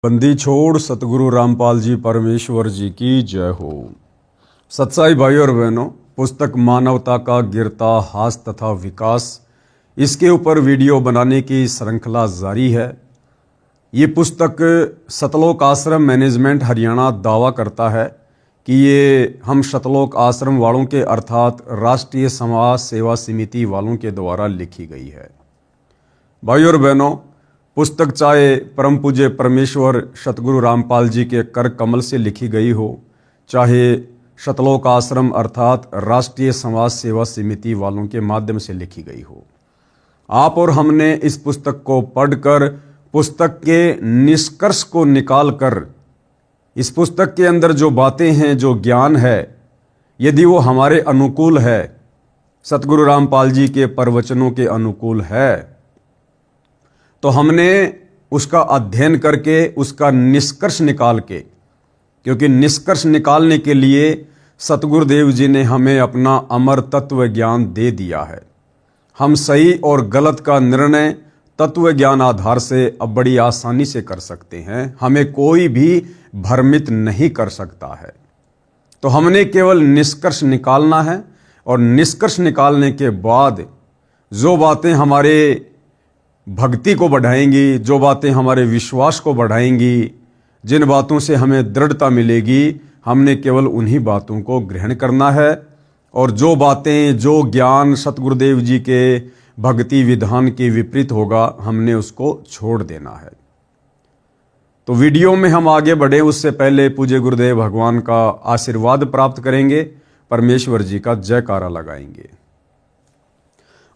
बंदी छोड़ सतगुरु रामपाल जी परमेश्वर जी की जय हो। सत्साई भाइयों और बहनों, पुस्तक मानवता का गिरता हास तथा विकास, इसके ऊपर वीडियो बनाने की श्रृंखला जारी है। ये पुस्तक सतलोक आश्रम मैनेजमेंट हरियाणा दावा करता है कि ये हम सतलोक आश्रम वालों के अर्थात राष्ट्रीय समाज सेवा समिति वालों के द्वारा लिखी गई है। भाइयों और बहनों, पुस्तक चाहे परम पूज्य परमेश्वर सतगुरु रामपाल जी के कर कमल से लिखी गई हो, चाहे सतलोक आश्रम अर्थात राष्ट्रीय समाज सेवा समिति वालों के माध्यम से लिखी गई हो, आप और हमने इस पुस्तक को पढ़कर पुस्तक के निष्कर्ष को निकालकर इस पुस्तक के अंदर जो बातें हैं, जो ज्ञान है, यदि वो हमारे अनुकूल है, सतगुरु रामपाल जी के प्रवचनों के अनुकूल है, तो हमने उसका अध्ययन करके उसका निष्कर्ष निकाल के, क्योंकि निष्कर्ष निकालने के लिए सतगुरुदेव जी ने हमें अपना अमर तत्व ज्ञान दे दिया है। हम सही और गलत का निर्णय तत्व ज्ञान आधार से अब बड़ी आसानी से कर सकते हैं। हमें कोई भी भ्रमित नहीं कर सकता है। तो हमने केवल निष्कर्ष निकालना है और निष्कर्ष निकालने के बाद जो बातें हमारे भक्ति को बढ़ाएंगी, जो बातें हमारे विश्वास को बढ़ाएंगी, जिन बातों से हमें दृढ़ता मिलेगी, हमने केवल उन्हीं बातों को ग्रहण करना है। और जो बातें, जो ज्ञान सतगुरुदेव जी के भक्ति विधान के विपरीत होगा, हमने उसको छोड़ देना है। तो वीडियो में हम आगे बढ़े उससे पहले पूज्य गुरुदेव भगवान का आशीर्वाद प्राप्त करेंगे, परमेश्वर जी का जयकारा लगाएंगे।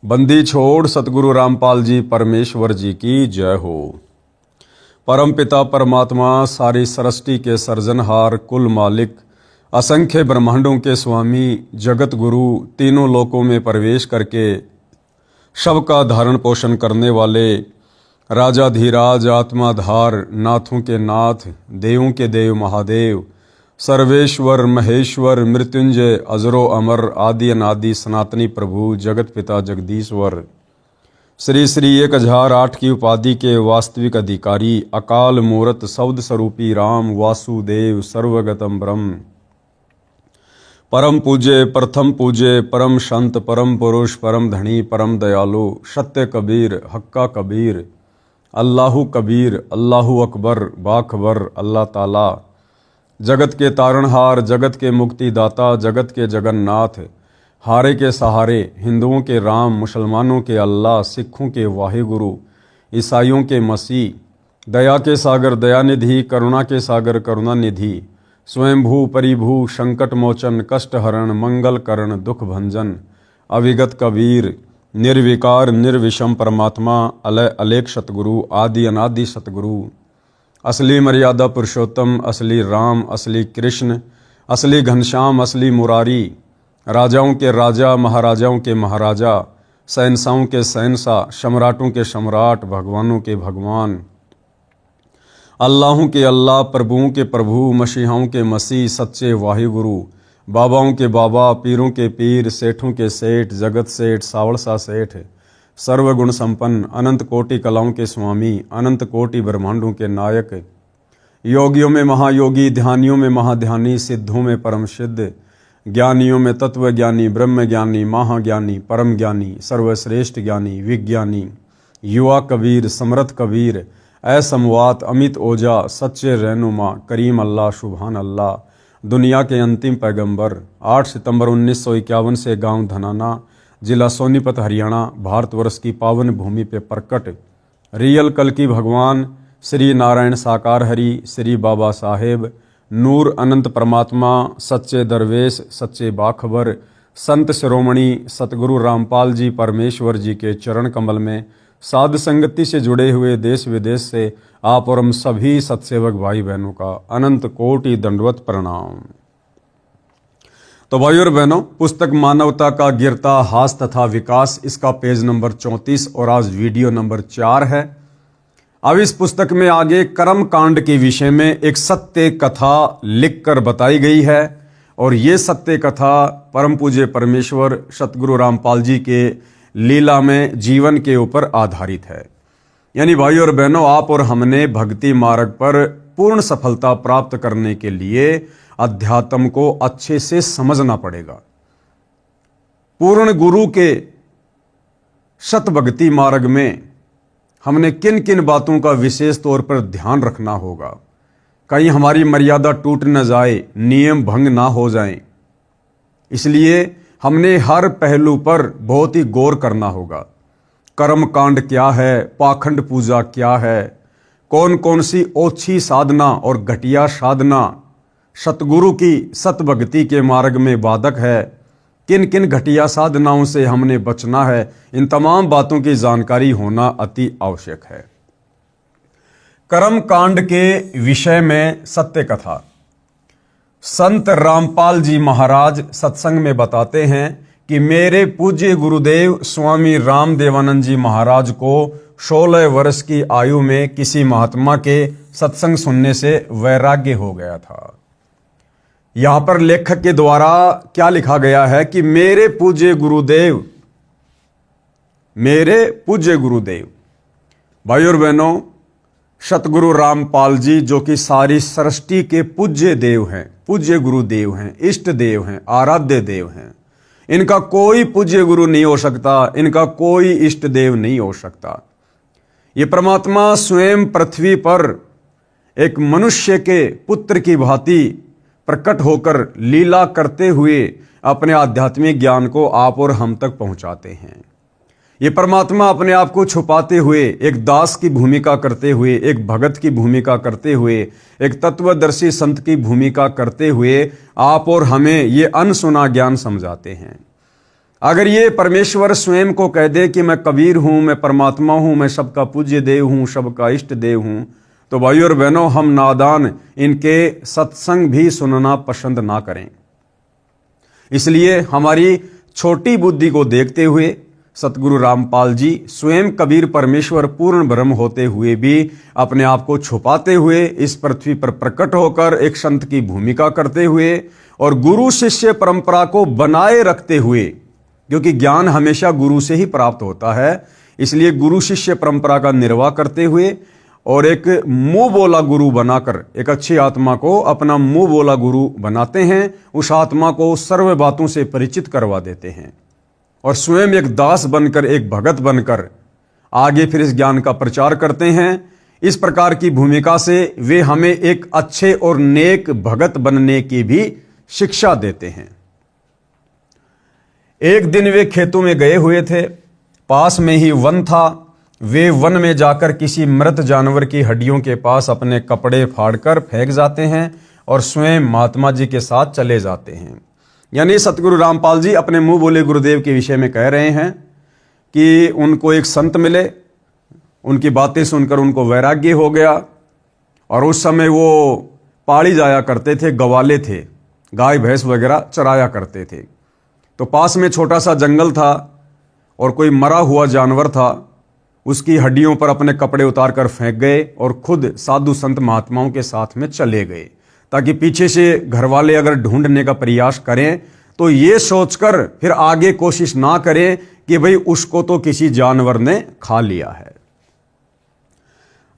बंदी छोड़ सतगुरु रामपाल जी परमेश्वर जी की जय हो। परम पिता परमात्मा, सारी सृष्टि के सर्जनहार, कुल मालिक, असंख्य ब्रह्मांडों के स्वामी, जगत गुरु, तीनों लोकों में प्रवेश करके सबका धारण पोषण करने वाले, राजाधीराज, आत्माधार, नाथों के नाथ, देवों के देव महादेव, सर्वेश्वर महेश्वर, मृत्युंजय, अजरो अमर, आदि अनादि सनातनी प्रभु, जगत पिता जगदीश्वर, श्री श्री 1008 की उपाधि के वास्तविक अधिकारी, अकाल मूरत शब्द स्वरूपी राम, वासुदेव, सर्वगतम ब्रह्म, परम पूज्य, प्रथम पूज्य, परम संत, परम पुरुष, परम धनी, परम दयालु, सत्य कबीर, हक्का कबीर, अल्लाहु कबीर, अल्लाहु अकबर, बाखबर, अल्लाह ताला, जगत के तारणहार, जगत के मुक्तिदाता, जगत के जगन्नाथ, हारे के सहारे, हिंदुओं के राम, मुसलमानों के अल्लाह, सिखों के वाहिगुरु, ईसाइयों के मसीह, दया के सागर दयानिधि, करुणा के सागर करुणानिधि, स्वयंभू परिभू, संकट मोचन, कष्ट हरण, मंगल करण, दुख भंजन, अविगत कबीर, निर्विकार निर्विषम परमात्मा, अलय अलेख सतगुरु, आदि अनादि सतगुरु, असली मर्यादा पुरुषोत्तम, असली राम, असली कृष्ण, असली घनश्याम, असली मुरारी, राजाओं के राजा, महाराजाओं के महाराजा, शहंशाहों के शहंशाह, सम्राटों के सम्राट, भगवानों के भगवान, अल्लाहों के अल्लाह, प्रभुओं के प्रभु, मसीहाओं के मसीह, सच्चे वाहिगुरु, बाबाओं के बाबा, पीरों के पीर, सेठों के सेठ, जगत सेठ, सावड़सा सेठ, सर्वगुण संपन्न, अनंत कोटि कलाओं के स्वामी, अनंत कोटि ब्रह्मांडों के नायक, योगियों में महायोगी, ध्यानियों में महाध्यानी, सिद्धों में परम सिद्ध, ज्ञानियों में तत्व ज्ञानी, ब्रह्म ज्ञानी, महाज्ञानी, परम ज्ञानी, सर्वश्रेष्ठ ज्ञानी, विज्ञानी, युवा कबीर, समर्थ कबीर, असमवात, अमित ओजा, सच्चे रहनुमा, करीम अल्लाह, सुभान अल्लाह, दुनिया के अंतिम पैगंबर, 8 सितंबर 1951 से गांव धनाना, जिला सोनीपत, हरियाणा, भारतवर्ष की पावन भूमि पे प्रकट रियल कल की भगवान श्री नारायण साकार हरि, श्री बाबा साहेब, नूर अनंत परमात्मा, सच्चे दरवेश, सच्चे बाखबर, संत शिरोमणि सतगुरु रामपाल जी परमेश्वर जी के चरण कमल में साध संगति से जुड़े हुए देश विदेश से आप और हम सभी सत्सेवक भाई बहनों का अनंत कोटि दंडवत प्रणाम। तो भाइयों और बहनों, पुस्तक मानवता का गिरता हास तथा विकास, इसका पेज नंबर 34 और आज वीडियो नंबर 4 है। अब इस पुस्तक में आगे कर्म कांड के विषय में एक सत्य कथा लिखकर बताई गई है और ये सत्य कथा परम पूज्य परमेश्वर सतगुरु रामपाल जी के लीला में जीवन के ऊपर आधारित है। यानी भाई और बहनों, आप और हमने भक्ति मार्ग पर पूर्ण सफलता प्राप्त करने के लिए अध्यात्म को अच्छे से समझना पड़ेगा। पूर्ण गुरु के शत भक्ति मार्ग में हमने किन किन बातों का विशेष तौर पर ध्यान रखना होगा, कहीं हमारी मर्यादा टूट न जाए, नियम भंग ना हो जाएं। इसलिए हमने हर पहलू पर बहुत ही गौर करना होगा। कर्म कांड क्या है, पाखंड पूजा क्या है, कौन कौन सी ओछी साधना और घटिया साधना सतगुरु की सतभक्ति के मार्ग में बाधक है, किन किन घटिया साधनाओं से हमने बचना है, इन तमाम बातों की जानकारी होना अति आवश्यक है। कर्म कांड के विषय में सत्य कथा। संत रामपाल जी महाराज सत्संग में बताते हैं कि मेरे पूज्य गुरुदेव स्वामी रामदेवानंद जी महाराज को 16 वर्ष की आयु में किसी महात्मा के सत्संग सुनने से वैराग्य हो गया था। यहां पर लेखक के द्वारा क्या लिखा गया है कि मेरे पूज्य गुरुदेव, मेरे पूज्य गुरुदेव। भाई और बहनों, सतगुरु रामपाल जी जो कि सारी सृष्टि के पूज्य देव हैं, पूज्य गुरुदेव हैं, इष्ट देव हैं, आराध्य देव हैं। इनका कोई पूज्य गुरु नहीं हो सकता, इनका कोई इष्ट देव नहीं हो सकता। ये परमात्मा स्वयं पृथ्वी पर एक मनुष्य के पुत्र की भांति प्रकट होकर लीला करते हुए अपने आध्यात्मिक ज्ञान को आप और हम तक पहुंचाते हैं। ये परमात्मा अपने आप को छुपाते हुए, एक दास की भूमिका करते हुए, एक भगत की भूमिका करते हुए, एक तत्वदर्शी संत की भूमिका करते हुए आप और हमें ये अनसुना ज्ञान समझाते हैं। अगर ये परमेश्वर स्वयं को कह दे कि मैं कबीर हूं, मैं परमात्मा हूं, मैं सबका पूज्य देव हूं, सबका इष्ट देव हूं, तो भाई और बहनों, हम नादान इनके सत्संग भी सुनना पसंद ना करें। इसलिए हमारी छोटी बुद्धि को देखते हुए सतगुरु रामपाल जी स्वयं कबीर परमेश्वर पूर्ण ब्रह्म होते हुए भी अपने आप को छुपाते हुए इस पृथ्वी पर प्रकट होकर एक संत की भूमिका करते हुए और गुरु शिष्य परंपरा को बनाए रखते हुए, क्योंकि ज्ञान हमेशा गुरु से ही प्राप्त होता है, इसलिए गुरु शिष्य परंपरा का निर्वाह करते हुए और एक मुंह बोला गुरु बनाकर एक अच्छी आत्मा को अपना मुंह बोला गुरु बनाते हैं, उस आत्मा को सर्व बातों से परिचित करवा देते हैं और स्वयं एक दास बनकर, एक भगत बनकर आगे फिर इस ज्ञान का प्रचार करते हैं। इस प्रकार की भूमिका से वे हमें एक अच्छे और नेक भगत बनने की भी शिक्षा देते हैं। एक दिन वे खेतों में गए हुए थे, पास में ही वन था। वे वन में जाकर किसी मृत जानवर की हड्डियों के पास अपने कपड़े फाड़कर फेंक जाते हैं और स्वयं महात्मा जी के साथ चले जाते हैं। यानी सतगुरु रामपाल जी अपने मुंह बोले गुरुदेव के विषय में कह रहे हैं कि उनको एक संत मिले, उनकी बातें सुनकर उनको वैराग्य हो गया और उस समय वो पाड़ी जाया करते थे, गवाले थे, गाय भैंस वगैरह चराया करते थे। तो पास में छोटा सा जंगल था और कोई मरा हुआ जानवर था, उसकी हड्डियों पर अपने कपड़े उतार कर फेंक गए और खुद साधु संत महात्माओं के साथ में चले गए, ताकि पीछे से घर वाले अगर ढूंढने का प्रयास करें तो ये सोचकर फिर आगे कोशिश ना करें कि भाई उसको तो किसी जानवर ने खा लिया है।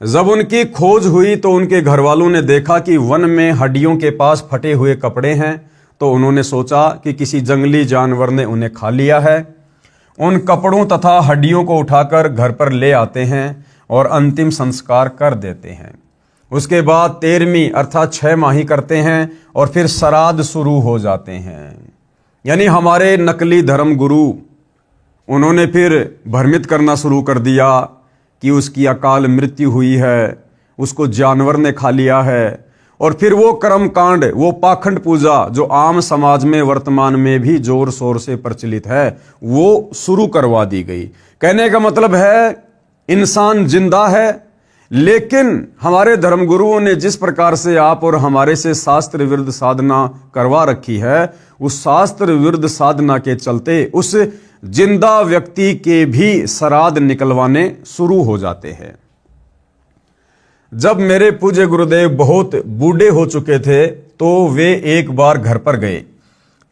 जब उनकी खोज हुई तो उनके घर वालों ने देखा कि वन में हड्डियों के पास फटे हुए कपड़े हैं, तो उन्होंने सोचा कि किसी जंगली जानवर ने उन्हें खा लिया है। उन कपड़ों तथा हड्डियों को उठाकर घर पर ले आते हैं और अंतिम संस्कार कर देते हैं। उसके बाद 13वीं अर्थात 6 माही करते हैं और फिर श्राद्ध शुरू हो जाते हैं। यानी हमारे नकली धर्म गुरु, उन्होंने फिर भ्रमित करना शुरू कर दिया कि उसकी अकाल मृत्यु हुई है, उसको जानवर ने खा लिया है। और फिर वो कर्म कांड, वो पाखंड पूजा जो आम समाज में वर्तमान में भी जोर शोर से प्रचलित है, वो शुरू करवा दी गई। कहने का मतलब है इंसान जिंदा है, लेकिन हमारे धर्मगुरुओं ने जिस प्रकार से आप और हमारे से शास्त्र विरुद्ध साधना करवा रखी है, उस शास्त्र विरुद्ध साधना के चलते उस जिंदा व्यक्ति के भी श्राद्ध निकलवाने शुरू हो जाते हैं। जब मेरे पूज्य गुरुदेव बहुत बूढ़े हो चुके थे तो वे एक बार घर पर गए।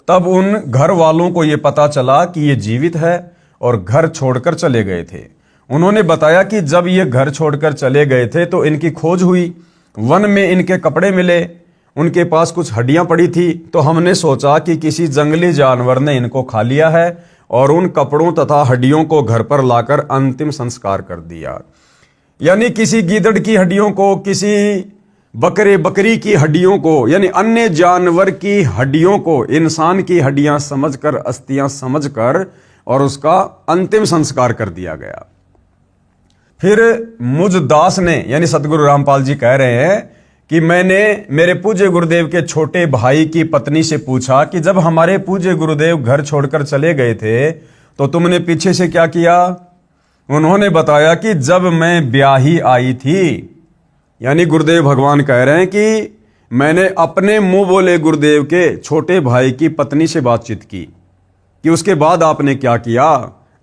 तब उन घर वालों को यह पता चला कि ये जीवित है और घर छोड़कर चले गए थे। उन्होंने बताया कि जब ये घर छोड़कर चले गए थे तो इनकी खोज हुई, वन में इनके कपड़े मिले, उनके पास कुछ हड्डियां पड़ी थी। तो हमने सोचा कि किसी जंगली जानवर ने इनको खा लिया है और उन कपड़ों तथा हड्डियों को घर पर लाकर अंतिम संस्कार कर दिया। यानी किसी गीदड़ की हड्डियों को, किसी बकरी की हड्डियों को, यानी अन्य जानवर की हड्डियों को इंसान की हड्डियां समझकर, अस्थियां समझकर और उसका अंतिम संस्कार कर दिया गया। फिर मुझ दास ने, यानी सतगुरु रामपाल जी कह रहे हैं कि मैंने मेरे पूज्य गुरुदेव के छोटे भाई की पत्नी से पूछा कि जब हमारे पूज्य गुरुदेव घर छोड़कर चले गए थे तो तुमने पीछे से क्या किया? उन्होंने बताया कि जब मैं ब्याही आई थी, यानी गुरुदेव भगवान कह रहे हैं कि मैंने अपने मुंह बोले गुरुदेव के छोटे भाई की पत्नी से बातचीत की कि उसके बाद आपने क्या किया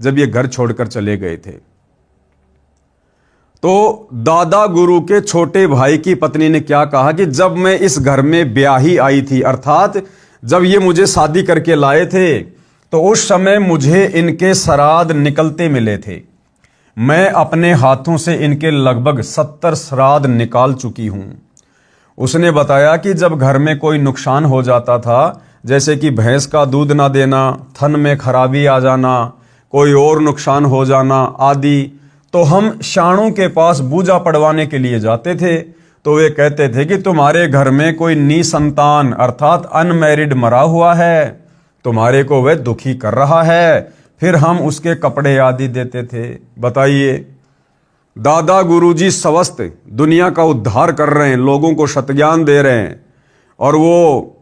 जब ये घर छोड़कर चले गए थे। तो दादा गुरु के छोटे भाई की पत्नी ने क्या कहा कि जब मैं इस घर में ब्याही आई थी, अर्थात जब ये मुझे शादी करके लाए थे तो उस समय मुझे इनके श्राद्ध निकलते मिले थे। मैं अपने हाथों से इनके लगभग 70 श्राद्ध निकाल चुकी हूं। उसने बताया कि जब घर में कोई नुकसान हो जाता था, जैसे कि भैंस का दूध ना देना, थन में खराबी आ जाना, कोई और नुकसान हो जाना आदि, तो हम शाणों के पास बूझा पड़वाने के लिए जाते थे। तो वे कहते थे कि तुम्हारे घर में कोई निसंतान अर्थात अनमैरिड मरा हुआ है, तुम्हारे को वह दुखी कर रहा है। फिर हम उसके कपड़े आदि देते थे। बताइए, दादा गुरुजी स्वस्थ दुनिया का उद्धार कर रहे हैं, लोगों को सतज्ञान दे रहे हैं, और वो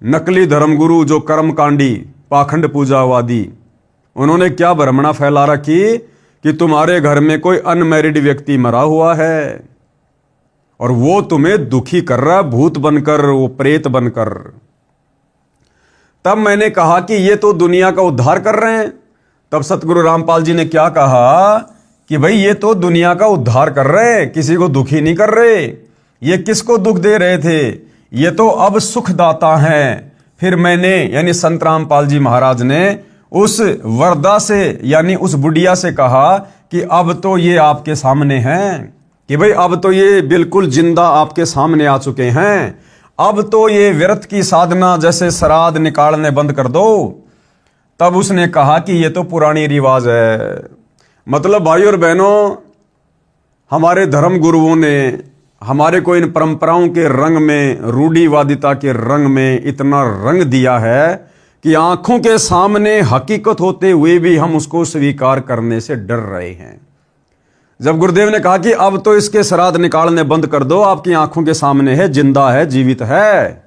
नकली धर्मगुरु जो कर्मकांडी पाखंड पूजावादी, उन्होंने क्या भ्रमणा फैला रखी कि तुम्हारे घर में कोई अनमैरिड व्यक्ति मरा हुआ है और वो तुम्हें दुखी कर रहा, भूत बनकर, वो प्रेत बनकर। तब मैंने कहा कि ये तो दुनिया का उद्धार कर रहे हैं। तब सतगुरु रामपाल जी ने क्या कहा कि भाई ये तो दुनिया का उद्धार कर रहे हैं, किसी को दुखी नहीं कर रहे। ये किसको दुख दे रहे थे? ये तो अब सुखदाता हैं। फिर मैंने, यानी संत रामपाल जी महाराज ने उस वरदा से, यानी उस बुढ़िया से कहा कि अब तो ये आपके सामने हैं, कि भाई अब तो ये बिल्कुल जिंदा आपके सामने आ चुके हैं। अब तो ये व्यर्थ की साधना जैसे श्राद्ध निकालने बंद कर दो। तब उसने कहा कि ये तो पुरानी रिवाज है। मतलब भाई और बहनों, हमारे धर्म गुरुओं ने हमारे को इन परंपराओं के रंग में, रूढ़िवादिता के रंग में इतना रंग दिया है कि आंखों के सामने हकीकत होते हुए भी हम उसको स्वीकार करने से डर रहे हैं। जब गुरुदेव ने कहा कि अब तो इसके श्राद्ध निकालने बंद कर दो, आपकी आंखों के सामने है, जिंदा है, जीवित है,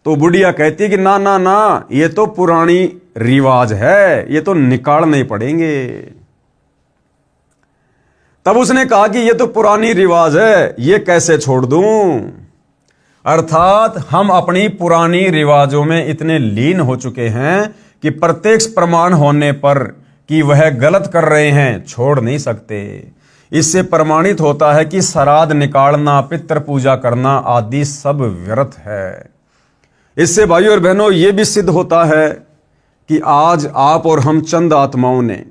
तो बुढ़िया कहती है कि ना ना ना, ये तो पुरानी रिवाज है, ये तो निकालने पड़ेंगे। तब उसने कहा कि ये तो पुरानी रिवाज है, ये कैसे छोड़ दूं? अर्थात हम अपनी पुरानी रिवाजों में इतने लीन हो चुके हैं कि प्रत्यक्ष प्रमाण होने पर कि वह गलत कर रहे हैं छोड़ नहीं सकते। इससे प्रमाणित होता है कि श्राद्ध निकालना, पितृ पूजा करना आदि सब व्यर्थ है। इससे भाइयों और बहनों ये भी सिद्ध होता है कि आज आप और हम चंद आत्माओं ने,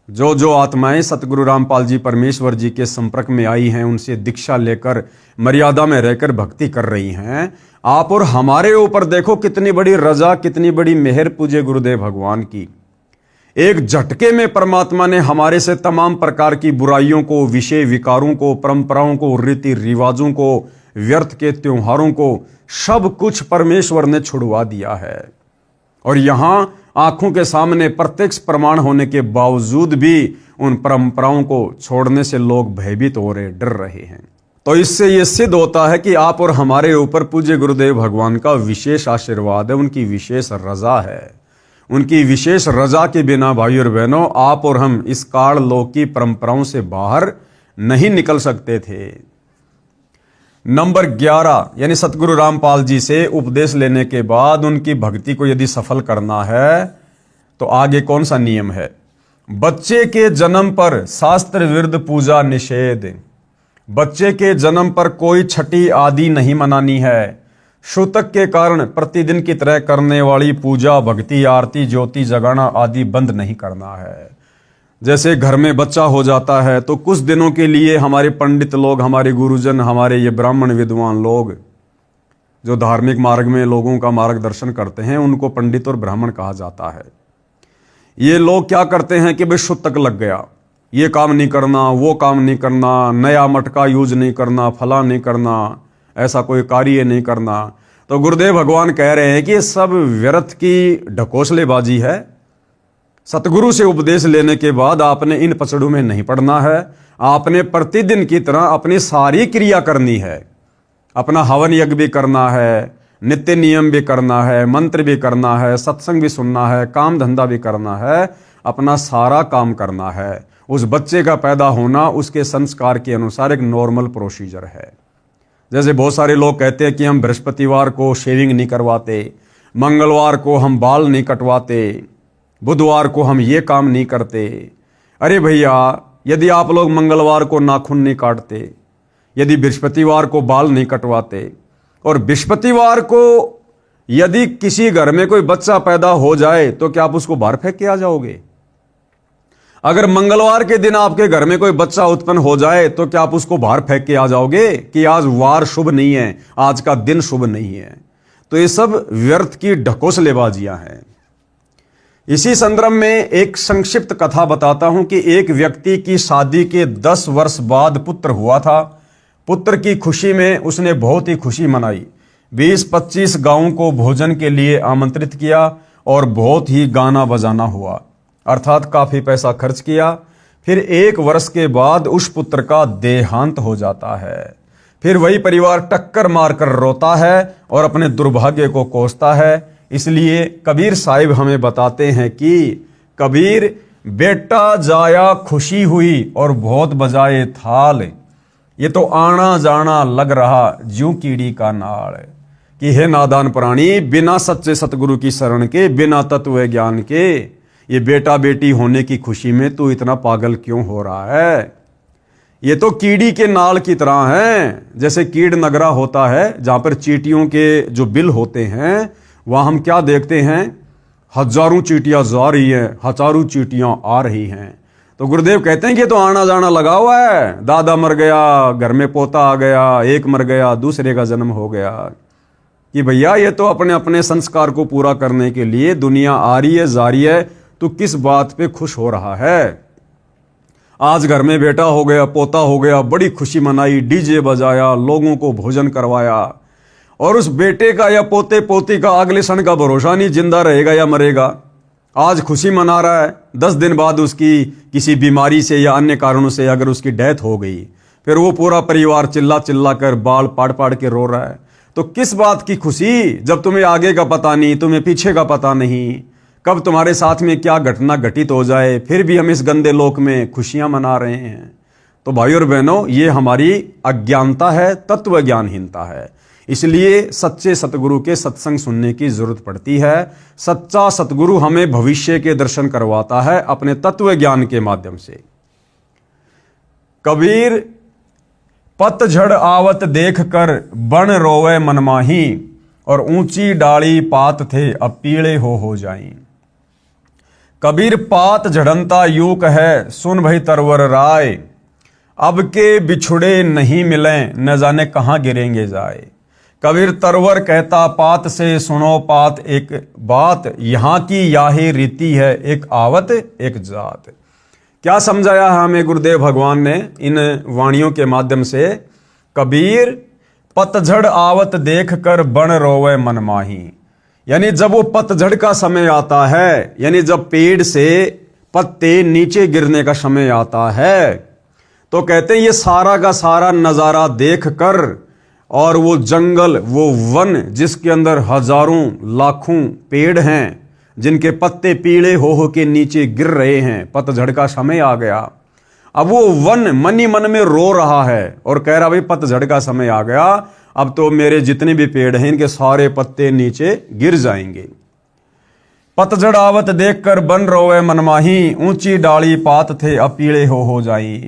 जो आत्माएं सतगुरु रामपाल जी परमेश्वर जी के संपर्क में आई हैं, उनसे दीक्षा लेकर मर्यादा में रहकर भक्ति कर रही हैं, आप और हमारे ऊपर देखो कितनी बड़ी रजा, कितनी बड़ी मेहर पूज्य गुरुदेव भगवान की। एक झटके में परमात्मा ने हमारे से तमाम प्रकार की बुराइयों को, विषय विकारों को, परंपराओं को, रीति रिवाजों को, व्यर्थ के त्योहारों को, सब कुछ परमेश्वर ने छुड़वा दिया है। और यहां आंखों के सामने प्रत्यक्ष प्रमाण होने के बावजूद भी उन परंपराओं को छोड़ने से लोग भयभीत हो रहे, डर रहे हैं। तो इससे यह सिद्ध होता है कि आप और हमारे ऊपर पूज्य गुरुदेव भगवान का विशेष आशीर्वाद है, उनकी विशेष रजा है। उनकी विशेष रजा के बिना भाई और बहनों, आप और हम इस काल लोक की परंपराओं से बाहर नहीं निकल सकते थे। नंबर 11, यानी सतगुरु रामपाल जी से उपदेश लेने के बाद उनकी भक्ति को यदि सफल करना है तो आगे कौन सा नियम है? बच्चे के जन्म पर शास्त्र विरुद्ध पूजा निषेध। बच्चे के जन्म पर कोई छठी आदि नहीं मनानी है। सूतक के कारण प्रतिदिन की तरह करने वाली पूजा, भक्ति, आरती, ज्योति जगाना आदि बंद नहीं करना है। जैसे घर में बच्चा हो जाता है तो कुछ दिनों के लिए हमारे पंडित लोग, हमारे गुरुजन, हमारे ये ब्राह्मण विद्वान लोग जो धार्मिक मार्ग में लोगों का मार्गदर्शन करते हैं, उनको पंडित और ब्राह्मण कहा जाता है। ये लोग क्या करते हैं कि भाई शुतक लग गया, ये काम नहीं करना, वो काम नहीं करना, नया मटका यूज नहीं करना, फला नहीं करना, ऐसा कोई कार्य नहीं करना। तो गुरुदेव भगवान कह रहे हैं कि ये सब व्यर्थ की ढकोसलेबाजी है। सतगुरु से उपदेश लेने के बाद आपने इन पचड़ों में नहीं पड़ना है। आपने प्रतिदिन की तरह अपनी सारी क्रिया करनी है। अपना हवन यज्ञ भी करना है, नित्य नियम भी करना है, मंत्र भी करना है, सत्संग भी सुनना है, काम धंधा भी करना है, अपना सारा काम करना है। उस बच्चे का पैदा होना उसके संस्कार के अनुसार एक नॉर्मल प्रोसीजर है। जैसे बहुत सारे लोग कहते हैं कि हम बृहस्पतिवार को शेविंग नहीं करवाते, मंगलवार को हम बाल नहीं कटवाते, बुधवार को हम ये काम नहीं करते। अरे भैया, यदि आप लोग मंगलवार को नाखून नहीं काटते, यदि बृहस्पतिवार को बाल नहीं कटवाते, और बृहस्पतिवार को यदि किसी घर में कोई बच्चा पैदा हो जाए तो क्या आप उसको बाहर फेंक के आ जाओगे? अगर मंगलवार के दिन आपके घर में कोई बच्चा उत्पन्न हो जाए तो क्या आप उसको बाहर फेंक के आ जाओगे कि आज वार शुभ नहीं है, आज का दिन शुभ नहीं है? तो ये सब व्यर्थ की ढकोसलेबाजियां हैं। इसी संदर्भ में एक संक्षिप्त कथा बताता हूं कि एक व्यक्ति की शादी के 10 वर्ष बाद पुत्र हुआ था। पुत्र की खुशी में उसने बहुत ही खुशी मनाई। 20-25 गांवों को भोजन के लिए आमंत्रित किया और बहुत ही गाना बजाना हुआ, अर्थात काफी पैसा खर्च किया। फिर 1 वर्ष के बाद उस पुत्र का देहांत हो जाता है। फिर वही परिवार टक्कर मारकर रोता है और अपने दुर्भाग्य को कोसता है। इसलिए कबीर साहिब हमें बताते हैं कि कबीर, बेटा जाया खुशी हुई और बहुत बजाए थाल, ये तो आना जाना लग रहा ज्यों कीड़ी का नाल। कि हे नादान प्राणी, बिना सच्चे सतगुरु की शरण के, बिना तत्व ज्ञान के, ये बेटा बेटी होने की खुशी में तू इतना पागल क्यों हो रहा है? ये तो कीड़ी के नाल की तरह है। जैसे कीड़ नगरा होता है जहां पर चींटियों के जो बिल होते हैं, वहां हम क्या देखते हैं? हजारों चींटियां जा रही हैं, हजारों चींटियां आ रही हैं। तो गुरुदेव कहते हैं कि तो आना जाना लगा हुआ है। दादा मर गया, घर में पोता आ गया, एक मर गया, दूसरे का जन्म हो गया। कि भैया, ये तो अपने अपने संस्कार को पूरा करने के लिए दुनिया आ रही है, जा रही है। तो किस बात पे खुश हो रहा है? आज घर में बेटा हो गया, पोता हो गया, बड़ी खुशी मनाई, डीजे बजाया, लोगों को भोजन करवाया, और उस बेटे का या पोते पोती का अगले क्षण का भरोसा नहीं, जिंदा रहेगा या मरेगा। आज खुशी मना रहा है, 10 दिन बाद उसकी किसी बीमारी से या अन्य कारणों से अगर उसकी डेथ हो गई, फिर वो पूरा परिवार चिल्ला चिल्ला कर बाल पाड़ पाड़ के रो रहा है। तो किस बात की खुशी, जब तुम्हें आगे का पता नहीं, तुम्हें पीछे का पता नहीं, कब तुम्हारे साथ में क्या घटना घटित हो जाए, फिर भी हम इस गंदे लोक में खुशियां मना रहे हैं। तो भाइयों और बहनों, ये हमारी अज्ञानता है, तत्व ज्ञानहीनता है। इसलिए सच्चे सतगुरु के सत्संग सुनने की जरूरत पड़ती है। सच्चा सतगुरु हमें भविष्य के दर्शन करवाता है अपने तत्व ज्ञान के माध्यम से। कबीर, पतझड़ आवत देख कर बन रोवे मनमाही, और ऊंची डाली पात थे अब पीले हो जाई। कबीर, पात झड़नता यूक है सुन भई तरवर राय, अब के बिछुड़े नहीं मिले न जाने कहां गिरेंगे जाए। कबीर तरवर कहता पात से सुनो पात एक बात, यहां की याही रीति है एक आवत एक जात। क्या समझाया हमें गुरुदेव भगवान ने इन वाणियों के माध्यम से? कबीर, पतझड़ आवत देख कर बन रोवे मनमाही, यानी जब वो पतझड़ का समय आता है, यानी जब पेड़ से पत्ते नीचे गिरने का समय आता है, तो कहते हैं ये सारा का सारा नजारा देख कर, और वो जंगल, वो वन जिसके अंदर हजारों लाखों पेड़ हैं, जिनके पत्ते पीले हो के नीचे गिर रहे हैं, पतझड़ का समय आ गया। अब वो वन मन ही मन में रो रहा है और कह रहा भाई पतझड़ का समय आ गया, अब तो मेरे जितने भी पेड़ हैं इनके सारे पत्ते नीचे गिर जाएंगे। पतझड़ आवत देखकर बन रोवे मनमाही, ऊंची डाली पात थे अब पीले हो जाई।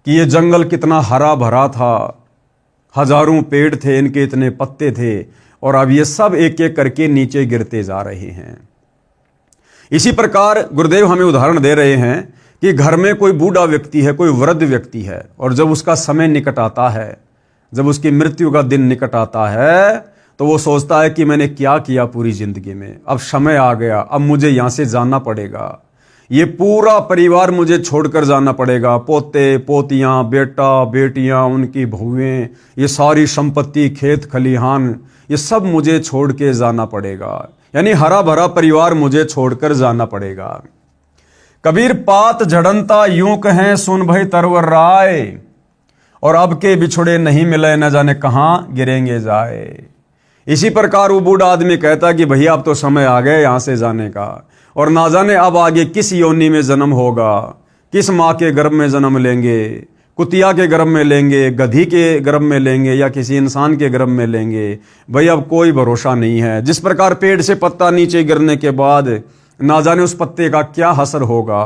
कि ये जंगल कितना हरा भरा था, हजारों पेड़ थे, इनके इतने पत्ते थे, और अब ये सब एक एक करके नीचे गिरते जा रहे हैं। इसी प्रकार गुरुदेव हमें उदाहरण दे रहे हैं कि घर में कोई बूढ़ा व्यक्ति है, कोई वृद्ध व्यक्ति है, और जब उसका समय निकट आता है, जब उसकी मृत्यु का दिन निकट आता है, तो वो सोचता है कि मैंने क्या किया पूरी जिंदगी में, अब समय आ गया, अब मुझे यहां से जाना पड़ेगा, ये पूरा परिवार मुझे छोड़कर जाना पड़ेगा, पोते पोतियां, बेटा बेटियां, उनकी बहुएं, ये सारी संपत्ति, खेत खलिहान, ये सब मुझे छोड़ के जाना पड़ेगा, यानी हरा भरा परिवार मुझे छोड़कर जाना पड़ेगा। कबीर पात झड़नता यूं कहें सुन भई तरवर राय, और अब के बिछुड़े नहीं मिले न जाने कहां गिरेंगे जाए। इसी प्रकार वो बूढ़ा आदमी कहता कि भैया अब तो समय आ गया यहां से जाने का, और ना जाने अब आगे किस योनि में जन्म होगा, किस माँ के गर्भ में जन्म लेंगे, कुतिया के गर्भ में लेंगे, गधी के गर्भ में लेंगे, या किसी इंसान के गर्भ में लेंगे, भाई अब कोई भरोसा नहीं है। जिस प्रकार पेड़ से पत्ता नीचे गिरने के बाद ना जाने उस पत्ते का क्या असर होगा,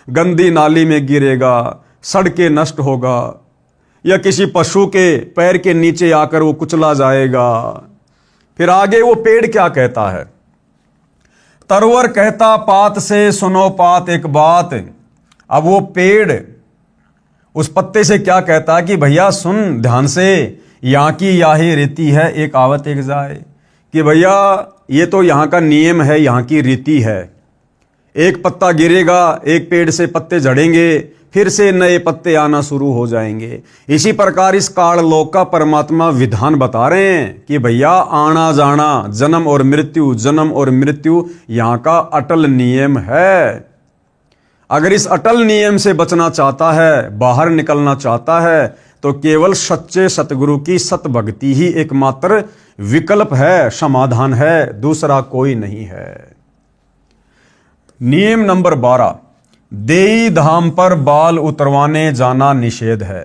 गंदी नाली में गिरेगा, सड़ के नष्ट होगा, या किसी पशु के पैर के नीचे आकर वो कुचला जाएगा। फिर आगे वो पेड़ क्या कहता है, तरवर कहता पात से सुनो पात एक बात। अब वो पेड़ उस पत्ते से क्या कहता कि भैया सुन ध्यान से, यहाँ की याही रीति है एक आवत एक जाए, कि भैया ये तो यहाँ का नियम है, यहाँ की रीति है, एक पत्ता गिरेगा, एक पेड़ से पत्ते झड़ेंगे, फिर से नए पत्ते आना शुरू हो जाएंगे। इसी प्रकार इस काल लोक का परमात्मा विधान बता रहे हैं कि भैया आना जाना, जन्म और मृत्यु, जन्म और मृत्यु यहाँ का अटल नियम है। अगर इस अटल नियम से बचना चाहता है, बाहर निकलना चाहता है, तो केवल सच्चे सतगुरु की सत भक्ति ही एकमात्र विकल्प है, समाधान है, दूसरा कोई नहीं है। नियम नंबर 12, देई धाम पर बाल उतरवाने जाना निषेध है।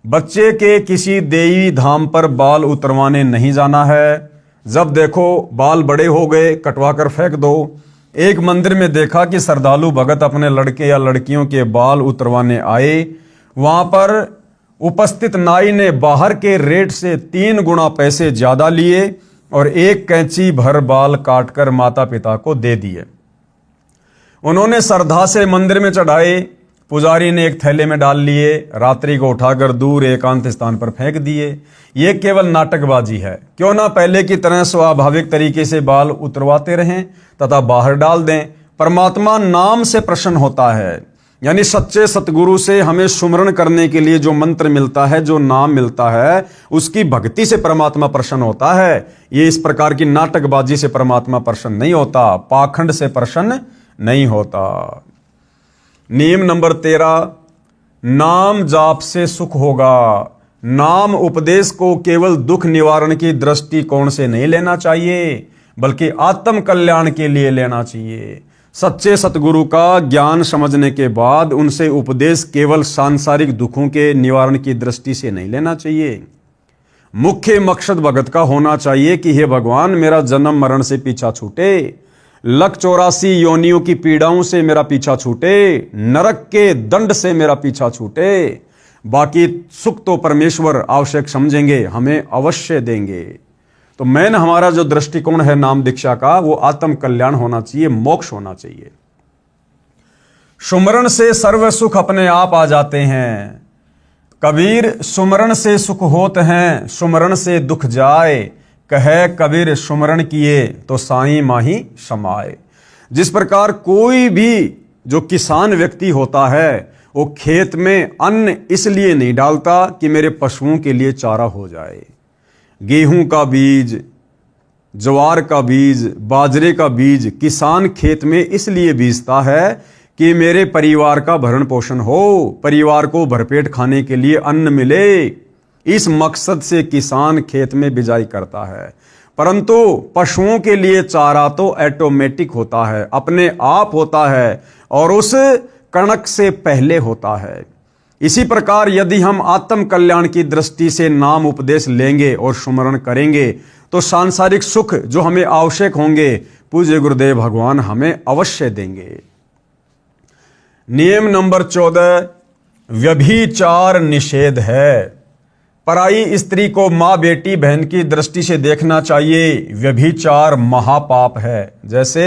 बच्चे के किसी देई धाम पर बाल उतरवाने नहीं जाना है। जब देखो बाल बड़े हो गए, कटवा कर फेंक दो। एक मंदिर में देखा कि श्रद्धालु भगत अपने लड़के या लड़कियों के बाल उतरवाने आए। वहां पर उपस्थित नाई ने बाहर के रेट से 3 गुना पैसे ज्यादा लिए और एक कैंची भर बाल काटकर माता पिता को दे दिए। उन्होंने श्रद्धा से मंदिर में चढ़ाए, पुजारी ने एक थैले में डाल लिए, रात्रि को उठाकर दूर एकांत स्थान पर फेंक दिए। ये केवल नाटकबाजी है। क्यों ना पहले की तरह स्वाभाविक तरीके से बाल उतरवाते रहें तथा बाहर डाल दें। परमात्मा नाम से प्रसन्न होता है, यानी सच्चे सतगुरु से हमें सुमरण करने के लिए जो मंत्र मिलता है, जो नाम मिलता है, उसकी भक्ति से परमात्मा प्रसन्न होता है। ये इस प्रकार की नाटकबाजी से परमात्मा प्रसन्न नहीं होता, पाखंड से प्रसन्न नहीं होता। नियम नंबर 13, नाम जाप से सुख होगा। नाम उपदेश को केवल दुख निवारण की दृष्टिकोण से नहीं लेना चाहिए, बल्कि आत्म कल्याण के लिए लेना चाहिए। सच्चे सतगुरु का ज्ञान समझने के बाद उनसे उपदेश केवल सांसारिक दुखों के निवारण की दृष्टि से नहीं लेना चाहिए। मुख्य मकसद भगत का होना चाहिए कि हे भगवान, मेरा जन्म मरण से पीछा छूटे, लख 84 योनियों की पीड़ाओं से मेरा पीछा छूटे, नरक के दंड से मेरा पीछा छूटे। बाकी सुख तो परमेश्वर आवश्यक समझेंगे, हमें अवश्य देंगे। तो मैन हमारा जो दृष्टिकोण है नाम दीक्षा का, वो आत्म कल्याण होना चाहिए, मोक्ष होना चाहिए। सुमरण से सर्व सुख अपने आप आ जाते हैं। कबीर सुमरण से सुख होत हैं, सुमरण से दुख जाए, कहे कबीर सुमरण किए तो साईं माही समाए। जिस प्रकार कोई भी जो किसान व्यक्ति होता है, वो खेत में अन्न इसलिए नहीं डालता कि मेरे पशुओं के लिए चारा हो जाए। गेहूं का बीज, ज्वार का बीज, बाजरे का बीज किसान खेत में इसलिए बीजता है कि मेरे परिवार का भरण पोषण हो, परिवार को भरपेट खाने के लिए अन्न मिले। इस मकसद से किसान खेत में बिजाई करता है। परंतु पशुओं के लिए चारा तो ऑटोमेटिक होता है, अपने आप होता है, और उस कणक से पहले होता है। इसी प्रकार यदि हम आत्म कल्याण की दृष्टि से नाम उपदेश लेंगे और सुमरण करेंगे, तो सांसारिक सुख जो हमें आवश्यक होंगे, पूज्य गुरुदेव भगवान हमें अवश्य देंगे। नियम नंबर 14, व्यभिचार निषेध है। पराई स्त्री को माँ, बेटी, बहन की दृष्टि से देखना चाहिए। व्यभिचार महापाप है। जैसे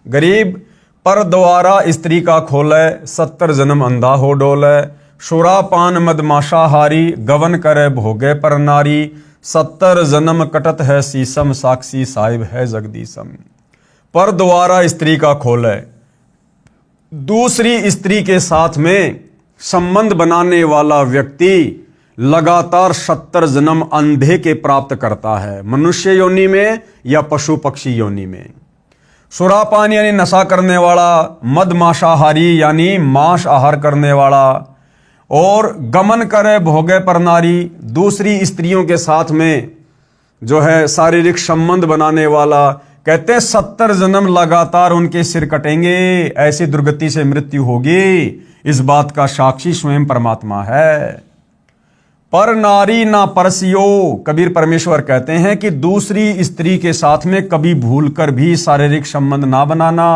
गरीब पर द्वारा स्त्री का खोले, 70 जन्म अंधा हो डोले। सुरापान मदमाशाहारी, गवन करे भोगे पर नारी। 70 जन्म कटत है सीसम, साक्षी साहिब है जगदीशम। पर द्वारा स्त्री का खोले, दूसरी स्त्री के साथ में संबंध बनाने वाला व्यक्ति लगातार 70 जन्म अंधे के प्राप्त करता है, मनुष्य योनि में या पशु पक्षी योनि में। सुरापान यानी नशा करने वाला, मदमाशाहारी यानी मांस आहार करने वाला, और गमन करे भोगे पर नारी, दूसरी स्त्रियों के साथ में जो है शारीरिक संबंध बनाने वाला। कहते हैं 70 जन्म लगातार उनके सिर कटेंगे, ऐसी दुर्गति से मृत्यु होगी। इस बात का साक्षी स्वयं परमात्मा है। पर नारी ना परसियो, कबीर परमेश्वर कहते हैं कि दूसरी स्त्री के साथ में कभी भूलकर भी शारीरिक संबंध ना बनाना।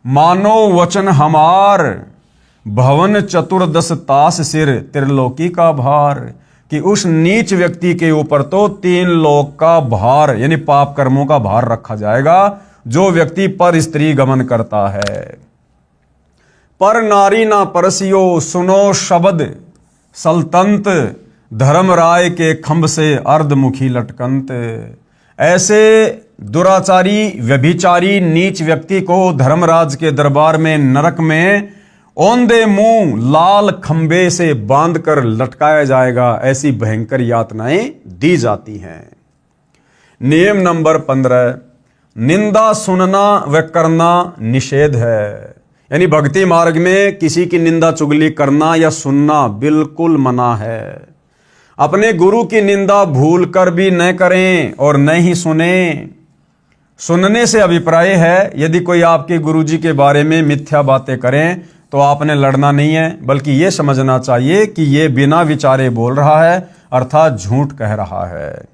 मानो वचन हमार, भवन चतुर्दश तास सिर, त्रिलोकी का भार। कि उस नीच व्यक्ति के ऊपर तो 3 लोक का भार यानी पाप कर्मों का भार रखा जाएगा, जो व्यक्ति पर स्त्री गमन करता है। पर नारी ना परसियो, सुनो शब्द सल्तंत, धर्मराय के खंभ से अर्धमुखी लटकंत। ऐसे दुराचारी, व्यभिचारी, नीच व्यक्ति को धर्मराज के दरबार में नरक में औंधे मुंह लाल खंबे से बांधकर लटकाया जाएगा। ऐसी भयंकर यातनाएं दी जाती हैं। नियम नंबर 15, निंदा सुनना व करना निषेध है। यानी भक्ति मार्ग में किसी की निंदा चुगली करना या सुनना बिल्कुल मना है। अपने गुरु की निंदा भूल कर भी न करें और न ही सुने। सुनने से अभिप्राय है, यदि कोई आपके गुरुजी के बारे में मिथ्या बातें करें तो आपने लड़ना नहीं है, बल्कि यह समझना चाहिए कि यह बिना विचारे बोल रहा है, अर्थात झूठ कह रहा है।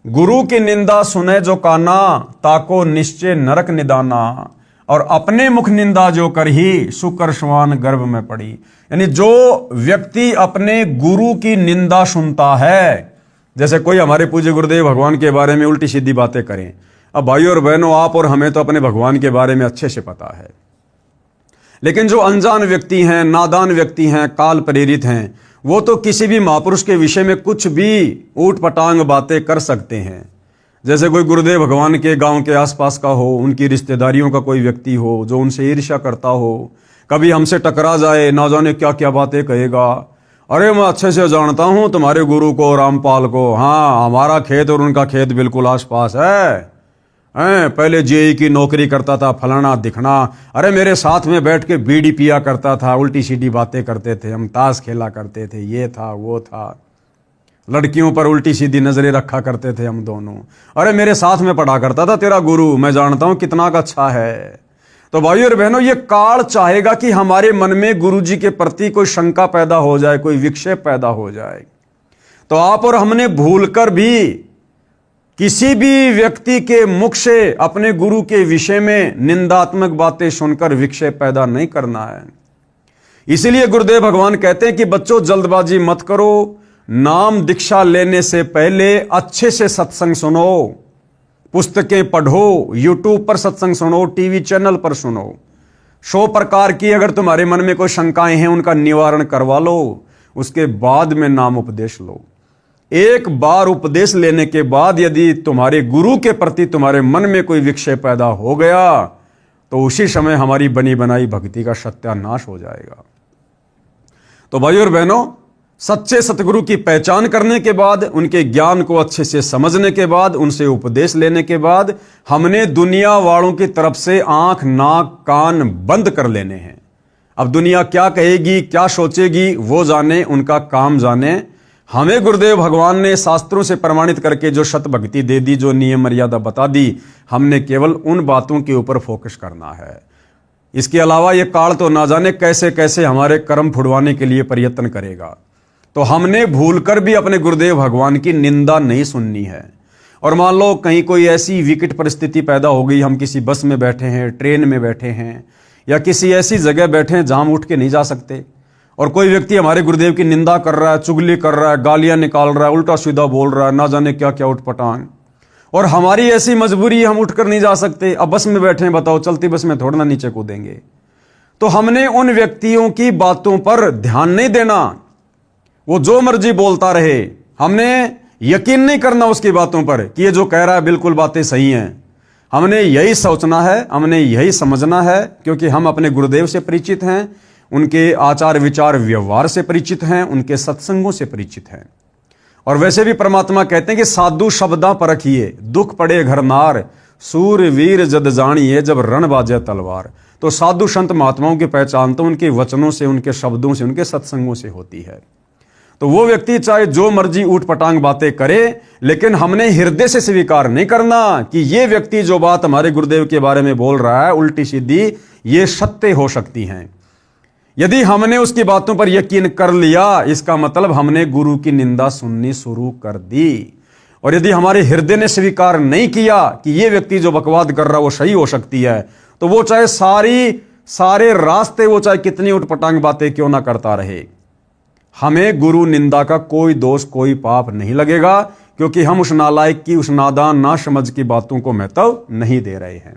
गुरु की निंदा सुने जो काना, ताको निश्चय नरक निदाना। और अपने मुख निंदा जो कर ही, सुकर श्वान गर्भ में पड़ी। यानी जो व्यक्ति अपने गुरु की निंदा सुनता है, जैसे कोई हमारे पूज्य गुरुदेव भगवान के बारे में उल्टी सीधी बातें करें। अब भाइयों और बहनों, आप और हमें तो अपने भगवान के बारे में अच्छे से पता है, लेकिन जो अनजान व्यक्ति हैं, नादान व्यक्ति हैं, काल प्रेरित हैं, वो तो किसी भी महापुरुष के विषय में कुछ भी ऊट पटांग बातें कर सकते हैं। जैसे कोई गुरुदेव भगवान के गांव के आसपास का हो, उनकी रिश्तेदारियों का कोई व्यक्ति हो जो उनसे ईर्ष्या करता हो, कभी हमसे टकरा जाए, ना जाने क्या क्या बातें कहेगा। अरे मैं अच्छे से जानता हूं तुम्हारे गुरु को, रामपाल को, हाँ हमारा खेत और उनका खेत बिल्कुल आसपास है। पहले जेई की नौकरी करता था, फलाना दिखना। अरे मेरे साथ में बैठ के बीड़ी पिया करता था, उल्टी सीधी बातें करते थे, हम ताश खेला करते थे, ये था वो था, लड़कियों पर उल्टी सीधी नजरें रखा करते थे हम दोनों। अरे मेरे साथ में पढ़ा करता था तेरा गुरु, मैं जानता हूं कितना का अच्छा है। तो भाइयों और बहनों, ये काल चाहेगा कि हमारे मन में गुरुजी के प्रति कोई शंका पैदा हो जाए, कोई विक्षेप पैदा हो जाए। तो आप और हमने भूलकर भी किसी भी व्यक्ति के मुख से अपने गुरु के विषय में निंदात्मक बातें सुनकर विक्षेप पैदा नहीं करना है। इसीलिए गुरुदेव भगवान कहते हैं कि बच्चों जल्दबाजी मत करो, नाम दीक्षा लेने से पहले अच्छे से सत्संग सुनो, पुस्तकें पढ़ो, यूट्यूब पर सत्संग सुनो, टीवी चैनल पर सुनो। 100 प्रकार की अगर तुम्हारे मन में कोई शंकाएं हैं उनका निवारण करवा लो, उसके बाद में नाम उपदेश लो। एक बार उपदेश लेने के बाद यदि तुम्हारे गुरु के प्रति तुम्हारे मन में कोई विक्षेप पैदा हो गया तो उसी समय हमारी बनी बनाई भक्ति का सत्यानाश हो जाएगा। तो भाइयों और बहनों, सच्चे सतगुरु की पहचान करने के बाद, उनके ज्ञान को अच्छे से समझने के बाद, उनसे उपदेश लेने के बाद, हमने दुनिया वालों की तरफ से आंख नाक कान बंद कर लेने हैं। अब दुनिया क्या कहेगी, क्या सोचेगी, वो जाने, उनका काम जाने। हमें गुरुदेव भगवान ने शास्त्रों से प्रमाणित करके जो सत भक्ति दे दी, जो नियम मर्यादा बता दी, हमने केवल उन बातों के ऊपर फोकस करना है। इसके अलावा ये काल तो ना जाने कैसे कैसे हमारे कर्म फुड़वाने के लिए प्रयत्न करेगा। तो हमने भूलकर भी अपने गुरुदेव भगवान की निंदा नहीं सुननी है। और मान लो कहीं कोई ऐसी विकट परिस्थिति पैदा हो गई, हम किसी बस में बैठे हैं, ट्रेन में बैठे हैं, या किसी ऐसी जगह बैठे हैं जहां हम उठ के नहीं जा सकते, और कोई व्यक्ति हमारे गुरुदेव की निंदा कर रहा है, चुगली कर रहा है, गालियां निकाल रहा है, उल्टा सीधा बोल रहा है, ना जाने क्या क्या उठपटांग, और हमारी ऐसी मजबूरी है, हम उठकर नहीं जा सकते। अब बस में बैठे हैं, बताओ चलती बस में थोड़ा ना नीचे कूदेंगे। तो हमने उन व्यक्तियों की बातों पर ध्यान नहीं देना, वो जो मर्जी बोलता रहे, हमने यकीन नहीं करना उसकी बातों पर कि ये जो कह रहा है बिल्कुल बातें सही हैं। हमने यही सोचना है, हमने यही समझना है, क्योंकि हम अपने गुरुदेव से परिचित हैं, उनके आचार विचार व्यवहार से परिचित हैं, उनके सत्संगों से परिचित हैं। और वैसे भी परमात्मा कहते हैं कि साधु शब्दा परखिए, दुख पड़े घर नार, सूर वीर जद जानिए, जब रण बाजे तलवार। तो साधु संत महात्माओं की पहचान तो उनके वचनों से, उनके शब्दों से, उनके सत्संगों से होती है। तो वो व्यक्ति चाहे जो मर्जी ऊट पटांग बातें करे, लेकिन हमने हृदय से स्वीकार नहीं करना कि ये व्यक्ति जो बात हमारे गुरुदेव के बारे में बोल रहा है उल्टी सीधी, ये सत्य हो सकती हैं। यदि हमने उसकी बातों पर यकीन कर लिया, इसका मतलब हमने गुरु की निंदा सुननी शुरू कर दी। और यदि हमारे हृदय ने स्वीकार नहीं किया कि ये व्यक्ति जो बकवाद कर रहा है वो सही हो सकती है, तो वो चाहे सारे रास्ते, वो चाहे कितनी उटपटांग बातें क्यों ना करता रहे, हमें गुरु निंदा का कोई दोष, कोई पाप नहीं लगेगा, क्योंकि हम उस नालायक की, उस नादान ना समझ की बातों को महत्व नहीं दे रहे हैं।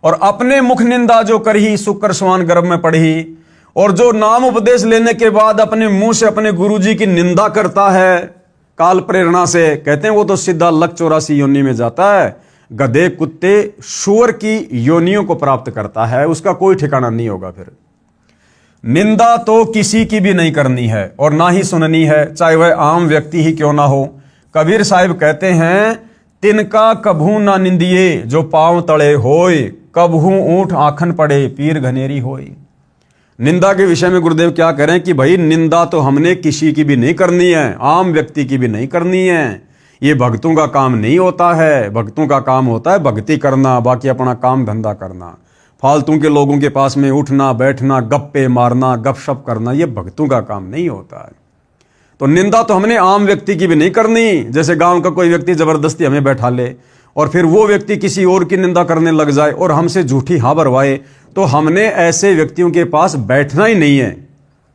और अपने मुख निंदा जो करही, शुक्र स्वान गर्भ में पढ़ी, और जो नाम उपदेश लेने के बाद अपने मुंह से अपने गुरुजी की निंदा करता है काल प्रेरणा से, कहते हैं वो तो सीधा लक 84 योनि में जाता है, गधे कुत्ते सूअर की योनियों को प्राप्त करता है, उसका कोई ठिकाना नहीं होगा। फिर निंदा तो किसी की भी नहीं करनी है और ना ही सुननी है, चाहे वह आम व्यक्ति ही क्यों ना हो। कबीर साहिब कहते हैं, तिनका कभू ना निंदिए जो पांव तले होय, कभू ऊंट आखन पड़े पीर घनेरी होय। निंदा के विषय में गुरुदेव क्या कह रहे हैं कि भाई निंदा तो हमने किसी की भी नहीं करनी है, आम व्यक्ति की भी नहीं करनी है। ये भक्तों का काम नहीं होता है। भक्तों का काम होता है भक्ति करना, बाकी अपना काम धंधा करना। फालतू के लोगों के पास में उठना बैठना, गप्पे मारना, गपशप करना, ये भक्तों का काम नहीं होता है। तो निंदा तो हमने आम व्यक्ति की भी नहीं करनी। जैसे गांव का कोई व्यक्ति जबरदस्ती हमें बैठा ले और फिर वो व्यक्ति किसी और की निंदा करने लग जाए और हमसे झूठी हाँ भरवाए, तो हमने ऐसे व्यक्तियों के पास बैठना ही नहीं है।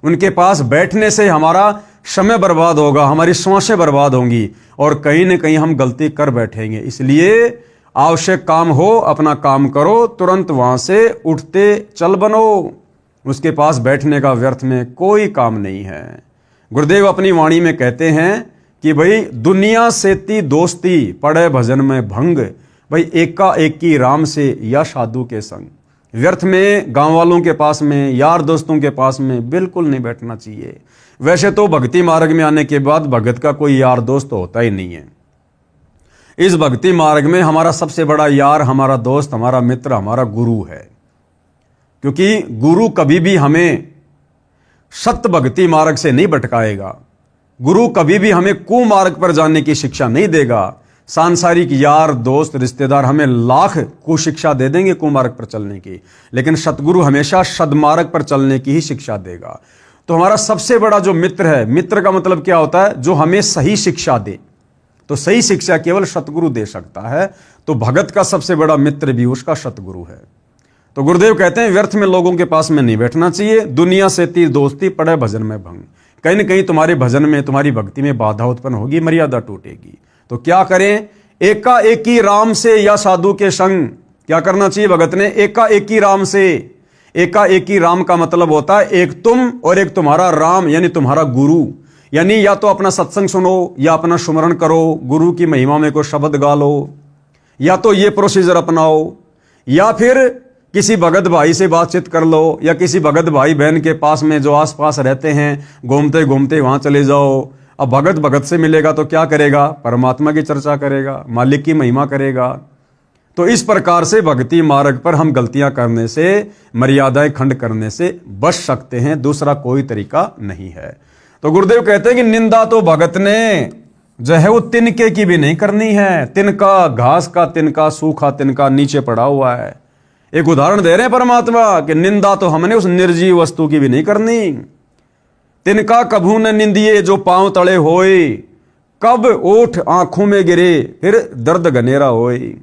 उनके पास बैठने से हमारा समय बर्बाद होगा, हमारी सांसें बर्बाद होंगी और कहीं न कहीं हम गलती कर बैठेंगे। इसलिए आवश्यक काम हो अपना काम करो, तुरंत वहां से उठते चल बनो। उसके पास बैठने का व्यर्थ में कोई काम नहीं है। गुरुदेव अपनी वाणी में कहते हैं कि भाई दुनिया सेती दोस्ती पड़े भजन में भंग, भाई एका एकी राम से या साधु के संग। व्यर्थ में गांव वालों के पास में, यार दोस्तों के पास में बिल्कुल नहीं बैठना चाहिए। वैसे तो भक्ति मार्ग में आने के बाद भगत का कोई यार दोस्त होता ही नहीं है। इस भक्ति मार्ग में हमारा सबसे बड़ा यार, हमारा दोस्त, हमारा मित्र, हमारा गुरु है। क्योंकि गुरु कभी भी हमें सत्य भक्ति मार्ग से नहीं भटकाएगा। गुरु कभी भी हमें कुमार्ग पर जाने की शिक्षा नहीं देगा। सांसारिक यार दोस्त रिश्तेदार हमें लाख कुशिक्षा दे देंगे कुमार्ग पर चलने की, लेकिन सतगुरु हमेशा सद्मार्ग पर चलने की ही शिक्षा देगा। तो हमारा सबसे बड़ा जो मित्र है, मित्र का मतलब क्या होता है? जो हमें सही शिक्षा दे। तो सही शिक्षा केवल सतगुरु दे सकता है। तो भगत का सबसे बड़ा मित्र भी उसका सतगुरु है। तो गुरुदेव कहते हैं व्यर्थ में लोगों के पास में नहीं बैठना चाहिए। दुनिया से ती दोस्ती पड़े भजन में भंग। कहीं न कहीं तुम्हारे भजन में, तुम्हारी भक्ति में बाधा उत्पन्न होगी, मर्यादा टूटेगी। तो क्या करें? एका एकी राम से या साधु के संग। क्या करना चाहिए भगत ने? एका एकी राम से। एका एकी राम का मतलब होता है एक तुम और एक तुम्हारा राम, यानी तुम्हारा गुरु। यानी या तो अपना सत्संग सुनो या अपना सुमरण करो, गुरु की महिमा में कोई शब्द गा लो, या तो ये प्रोसीजर अपनाओ, या फिर किसी भगत भाई से बातचीत कर लो, या किसी भगत भाई बहन के पास में जो आसपास रहते हैं घूमते घूमते वहां चले जाओ। अब भगत भगत से मिलेगा तो क्या करेगा? परमात्मा की चर्चा करेगा, मालिक की महिमा करेगा। तो इस प्रकार से भक्ति मार्ग पर हम गलतियां करने से, मर्यादाएं खंड करने से बच सकते हैं। दूसरा कोई तरीका नहीं है। तो गुरुदेव कहते हैं कि निंदा तो भगत ने जो है वो तिनके की भी नहीं करनी है। तिनका, घास का तिनका, सूखा तिनका नीचे पड़ा हुआ है। एक उदाहरण दे रहे हैं परमात्मा कि निंदा तो हमने उस निर्जीव वस्तु की भी नहीं करनी। तिनका कभू न निंदिए जो पांव तले होए, कब ओठ आंखों में गिरे फिर दर्द घनेरा होए।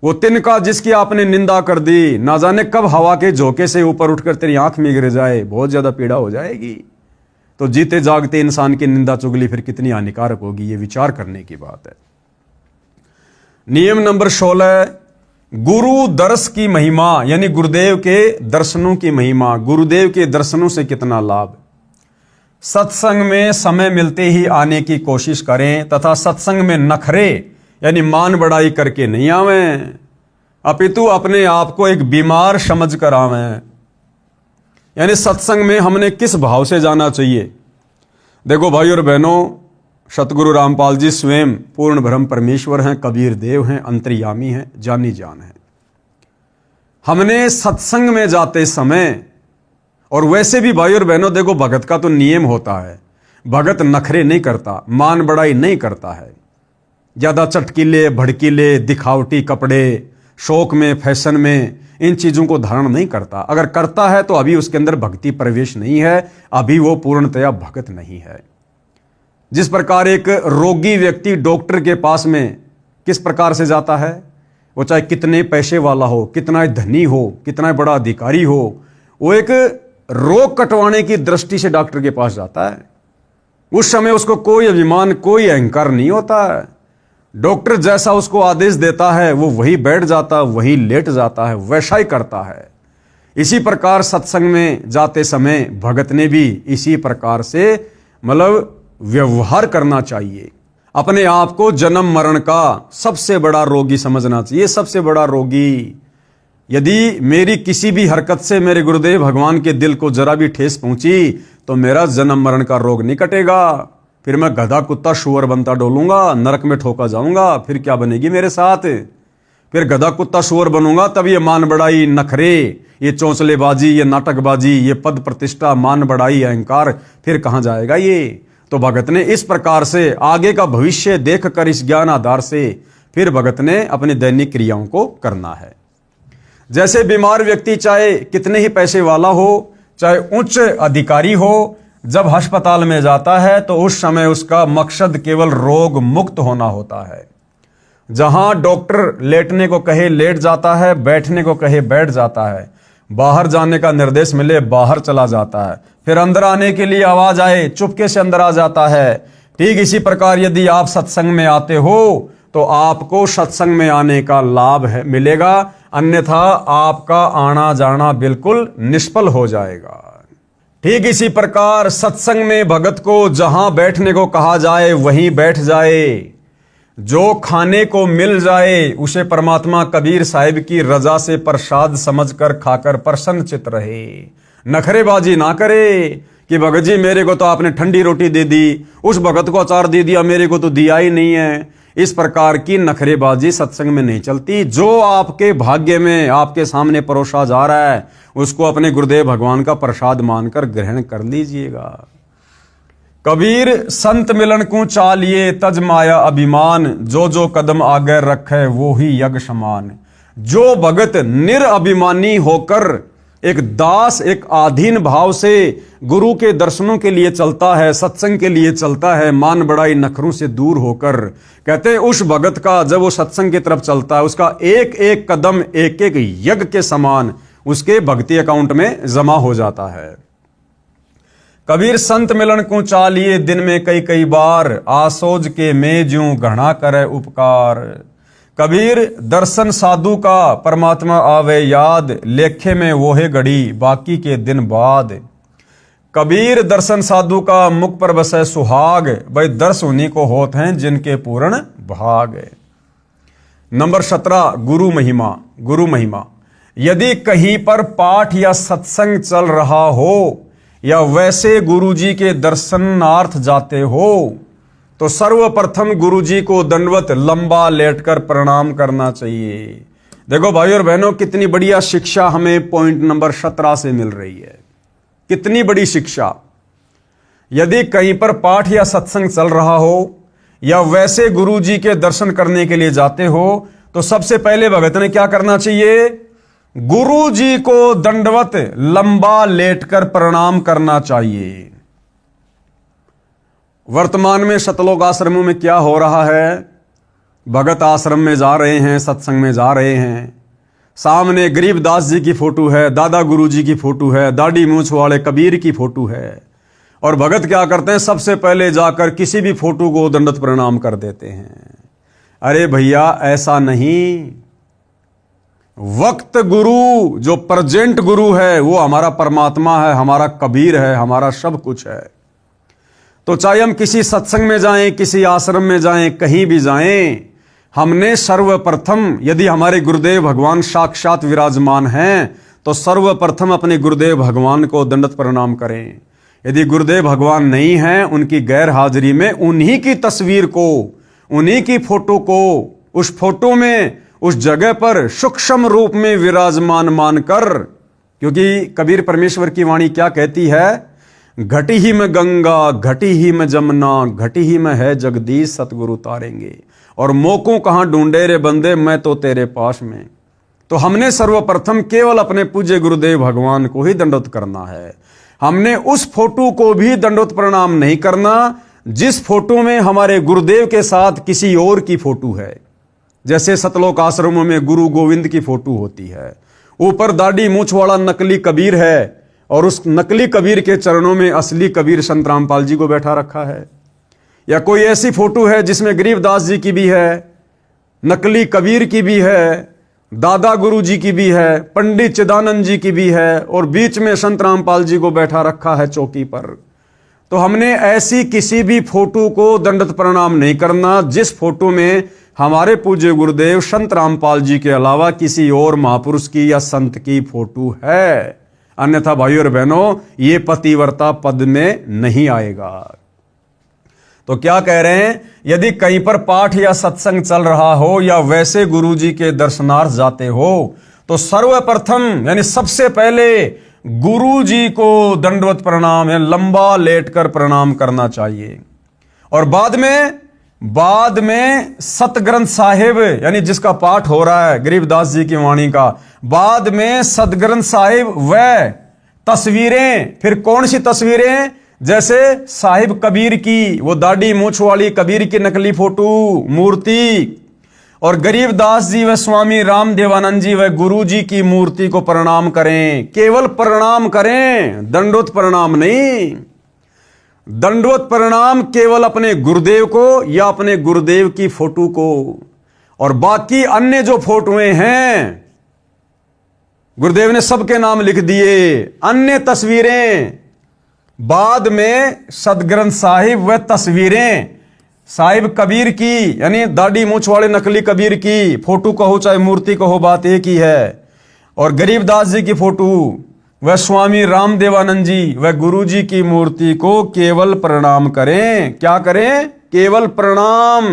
वो तिनका जिसकी आपने निंदा कर दी, ना जाने कब हवा के झोंके से ऊपर उठकर तेरी आंख में गिर जाए, बहुत ज्यादा पीड़ा हो जाएगी। तो जीते जागते इंसान की निंदा चुगली फिर कितनी हानिकारक होगी, ये विचार करने की बात है। नियम नंबर 16, गुरु दर्श की महिमा, यानी गुरुदेव के दर्शनों की महिमा। गुरुदेव के दर्शनों से कितना लाभ। सत्संग में समय मिलते ही आने की कोशिश करें तथा सत्संग में नखरे यानी मान बढ़ाई करके नहीं आवें, अपितु अपने आप को एक बीमार समझ कर आवें। यानी सत्संग में हमने किस भाव से जाना चाहिए। देखो भाई और बहनों, सतगुरु रामपाल जी स्वयं पूर्ण ब्रह्म परमेश्वर हैं, कबीर देव हैं, अंतर्यामी हैं, जानी जान है। हमने सत्संग में जाते समय, और वैसे भी भाई और बहनों देखो, भगत का तो नियम होता है, भगत नखरे नहीं करता, मान बढ़ाई नहीं करता है, ज्यादा चटकीले भड़कीले दिखावटी कपड़े, शौक में फैशन में इन चीजों को धारण नहीं करता। अगर करता है तो अभी उसके अंदर भक्ति प्रवेश नहीं है, अभी वो पूर्णतया भगत नहीं है। जिस प्रकार एक रोगी व्यक्ति डॉक्टर के पास में किस प्रकार से जाता है, वो चाहे कितने पैसे वाला हो, कितना धनी हो, कितना बड़ा अधिकारी हो, वो एक रोग कटवाने की दृष्टि से डॉक्टर के पास जाता है। उस समय उसको कोई अभिमान, कोई अहंकार नहीं होता है। डॉक्टर जैसा उसको आदेश देता है वो वही बैठ जाता है, वही लेट जाता है, वैसा ही करता है। इसी प्रकार सत्संग में जाते समय भगत ने भी इसी प्रकार से मतलब व्यवहार करना चाहिए। अपने आप को जन्म मरण का सबसे बड़ा रोगी समझना चाहिए। सबसे बड़ा रोगी, यदि मेरी किसी भी हरकत से मेरे गुरुदेव भगवान के दिल को जरा भी ठेस पहुंची तो मेरा जन्म मरण का रोग नहीं कटेगा। फिर मैं गधा कुत्ता शुअर बनता डोलूंगा, नरक में ठोका जाऊंगा, फिर क्या बनेगी मेरे साथ। फिर गधा कुत्ता शुअर बनूंगा, तब ये मान बढ़ाई, नखरे, ये चौंचलेबाजी, ये नाटकबाजी, ये पद प्रतिष्ठा, मान बढ़ाई, अहंकार फिर कहां जाएगा ये। तो भगत ने इस प्रकार से आगे का भविष्य देखकर इस ज्ञान आधार से फिर भगत ने अपनी दैनिक क्रियाओं को करना है। जैसे बीमार व्यक्ति चाहे कितने ही पैसे वाला हो, चाहे उच्च अधिकारी हो, जब अस्पताल में जाता है तो उस समय उसका मकसद केवल रोग मुक्त होना होता है। जहां डॉक्टर लेटने को कहे लेट जाता है, बैठने को कहे बैठ जाता है, बाहर जाने का निर्देश मिले बाहर चला जाता है, फिर अंदर आने के लिए आवाज आए चुपके से अंदर आ जाता है। ठीक इसी प्रकार यदि आप सत्संग में आते हो तो आपको सत्संग में आने का लाभ है मिलेगा, अन्यथा आपका आना जाना बिल्कुल निष्फल हो जाएगा। ठीक इसी प्रकार सत्संग में भगत को जहां बैठने को कहा जाए वहीं बैठ जाए, जो खाने को मिल जाए उसे परमात्मा कबीर साहिब की रजा से प्रसाद समझकर खाकर प्रसन्न चित रहे। नखरेबाजी ना करे कि भगत जी मेरे को तो आपने ठंडी रोटी दे दी, उस भगत को अचार दे दिया, मेरे को तो दिया ही नहीं है। इस प्रकार की नखरेबाजी सत्संग में नहीं चलती। जो आपके भाग्य में आपके सामने परोसा जा रहा है उसको अपने गुरुदेव भगवान का प्रसाद मानकर ग्रहण कर लीजिएगा। कबीर संत मिलन को चालिए तज माया अभिमान, जो जो कदम आगे रखे वो ही यज्ञ समान। जो भगत निरअभिमानी होकर एक दास, एक आधीन भाव से गुरु के दर्शनों के लिए चलता है, सत्संग के लिए चलता है, मान बढ़ाई नखरों से दूर होकर, कहते हैं उस भगत का जब वो सत्संग की तरफ चलता है उसका एक एक कदम एक एक यज्ञ के समान उसके भक्ति अकाउंट में जमा हो जाता है। कबीर संत मिलन को चालिए दिन में कई कई बार, आसोज के में ज्यों घना करे उपकार। कबीर दर्शन साधु का परमात्मा आवे याद, लेखे में वो है घड़ी बाकी के दिन बाद। कबीर दर्शन साधु का मुख पर बसे सुहाग, भाई दर्श उन्हीं को होते हैं जिनके पूर्ण भाग। नंबर 17 गुरु महिमा। गुरु महिमा, यदि कहीं पर पाठ या सत्संग चल रहा हो या वैसे गुरु जी के दर्शनार्थ जाते हो तो सर्वप्रथम गुरु जी को दंडवत लंबा लेटकर प्रणाम करना चाहिए। देखो भाई और बहनों, कितनी बढ़िया शिक्षा हमें पॉइंट नंबर 17 से मिल रही है। कितनी बड़ी शिक्षा। यदि कहीं पर पाठ या सत्संग चल रहा हो या वैसे गुरु जी के दर्शन करने के लिए जाते हो तो सबसे पहले भगत ने क्या करना चाहिए? गुरु जी को दंडवत लंबा लेटकर प्रणाम करना चाहिए। वर्तमान में सतलोक आश्रमों में क्या हो रहा है? भगत आश्रम में जा रहे हैं, सत्संग में जा रहे हैं, सामने गरीबदास जी की फोटो है, दादा गुरु जी की फोटो है, दाढ़ी मूंछ वाले कबीर की फोटो है, और भगत क्या करते हैं? सबसे पहले जाकर किसी भी फोटो को दंडवत प्रणाम कर देते हैं। अरे भैया ऐसा नहीं। वक्त गुरु, जो प्रेजेंट गुरु है, वो हमारा परमात्मा है, हमारा कबीर है, हमारा सब कुछ है। तो चाहे हम किसी सत्संग में जाएं, किसी आश्रम में जाएं, कहीं भी जाएं, हमने सर्वप्रथम, यदि हमारे गुरुदेव भगवान साक्षात विराजमान हैं, तो सर्वप्रथम अपने गुरुदेव भगवान को दंडवत प्रणाम करें। यदि गुरुदेव भगवान नहीं हैं, उनकी गैर हाजिरी में उन्हीं की तस्वीर को, उन्हीं की फोटो को, उस फोटो में, उस जगह पर सूक्ष्म रूप में विराजमान मानकर, क्योंकि कबीर परमेश्वर की वाणी क्या कहती है, घटी ही में गंगा, घटी ही में जमुना, घटी ही में है जगदीश, सतगुरु तारेंगे। और मोको कहां ढूंढे रे बंदे, मैं तो तेरे पास में। तो हमने सर्वप्रथम केवल अपने पूज्य गुरुदेव भगवान को ही दंडवत करना है। हमने उस फोटो को भी दंडवत प्रणाम नहीं करना जिस फोटो में हमारे गुरुदेव के साथ किसी और की फोटो है। जैसे सतलोक आश्रमों में गुरु गोविंद की फोटो होती है, ऊपर दाढ़ी मूछ वाला नकली कबीर है, और उस नकली कबीर के चरणों में असली कबीर संत रामपाल जी को बैठा रखा है। या कोई ऐसी फोटो है जिसमें गरीबदास जी की भी है, नकली कबीर की भी है, दादा गुरु जी की भी है, पंडित चिदानंद जी की भी है, और बीच में संत रामपाल जी को बैठा रखा है चौकी पर। तो हमने ऐसी किसी भी फोटो को दंडवत प्रणाम नहीं करना जिस फोटो में हमारे पूज्य गुरुदेव संत रामपाल जी के अलावा किसी और महापुरुष की या संत की फोटो है। अन्यथा भाइयों और बहनों, ये पतिव्रता पद में नहीं आएगा। तो क्या कह रहे हैं, यदि कहीं पर पाठ या सत्संग चल रहा हो या वैसे गुरु जी के दर्शनार्थ जाते हो, तो सर्वप्रथम यानी सबसे पहले गुरु जी को दंडवत प्रणाम है, लंबा लेटकर प्रणाम करना चाहिए। और बाद में सतग्रंथ साहिब यानी जिसका पाठ हो रहा है गरीबदास जी की वाणी का, बाद में सतग्रंथ साहिब व तस्वीरें। फिर कौन सी तस्वीरें, जैसे साहिब कबीर की, वो दाढ़ी मूछ वाली कबीर की नकली फोटो मूर्ति, और गरीबदास जी व स्वामी राम देवानंद जी व गुरु जी की मूर्ति को प्रणाम करें। केवल प्रणाम करें, दंडवत प्रणाम नहीं। दंडवत प्रणाम केवल अपने गुरुदेव को या अपने गुरुदेव की फोटो को। और बाकी अन्य जो फोटोएं हैं, गुरुदेव ने सबके नाम लिख दिए। अन्य तस्वीरें बाद में सदग्रंथ साहिब व तस्वीरें साहिब कबीर की यानी दाढ़ी मूछ वाले नकली कबीर की फोटो कहो चाहे मूर्ति कहो, बात एक ही है। और गरीबदास जी की फोटो व स्वामी राम देवानंद जी व गुरु जी की मूर्ति को केवल प्रणाम करें। क्या करें? केवल प्रणाम,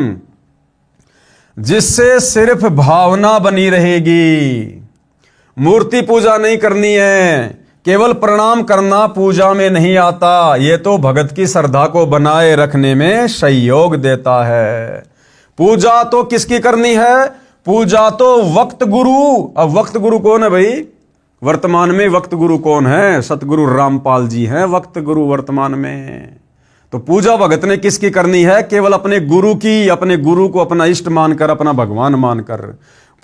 जिससे सिर्फ भावना बनी रहेगी। मूर्ति पूजा नहीं करनी है, केवल प्रणाम करना पूजा में नहीं आता। ये तो भगत की श्रद्धा को बनाए रखने में सहयोग देता है। पूजा तो किसकी करनी है? पूजा तो वक्त गुरु। अब वक्त गुरु कौन है भाई? वर्तमान में वक्त गुरु कौन है? सतगुरु रामपाल जी हैं वक्त गुरु वर्तमान में। तो पूजा भगत ने किसकी करनी है? केवल अपने गुरु की, अपने गुरु को अपना इष्ट मानकर, अपना भगवान मानकर।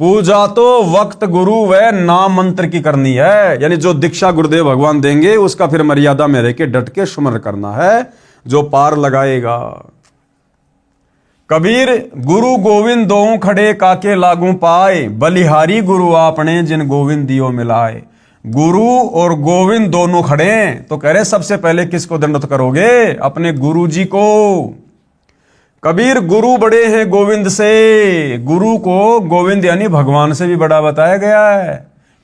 पूजा तो वक्त गुरु व नाम मंत्र की करनी है, यानी जो दीक्षा गुरुदेव भगवान देंगे उसका फिर मर्यादा में रह के डट के सुमर करना है, जो पार लगाएगा। कबीर गुरु गोविंद दोऊ खड़े काके लागू पाए, बलिहारी गुरु आपने जिन गोविंद दियो मिलाए। गुरु और गोविंद दोनों खड़े, तो कह रहे सबसे पहले किसको दंडवत करोगे? अपने गुरु जी को। कबीर गुरु बड़े हैं गोविंद से। गुरु को गोविंद यानी भगवान से भी बड़ा बताया गया है,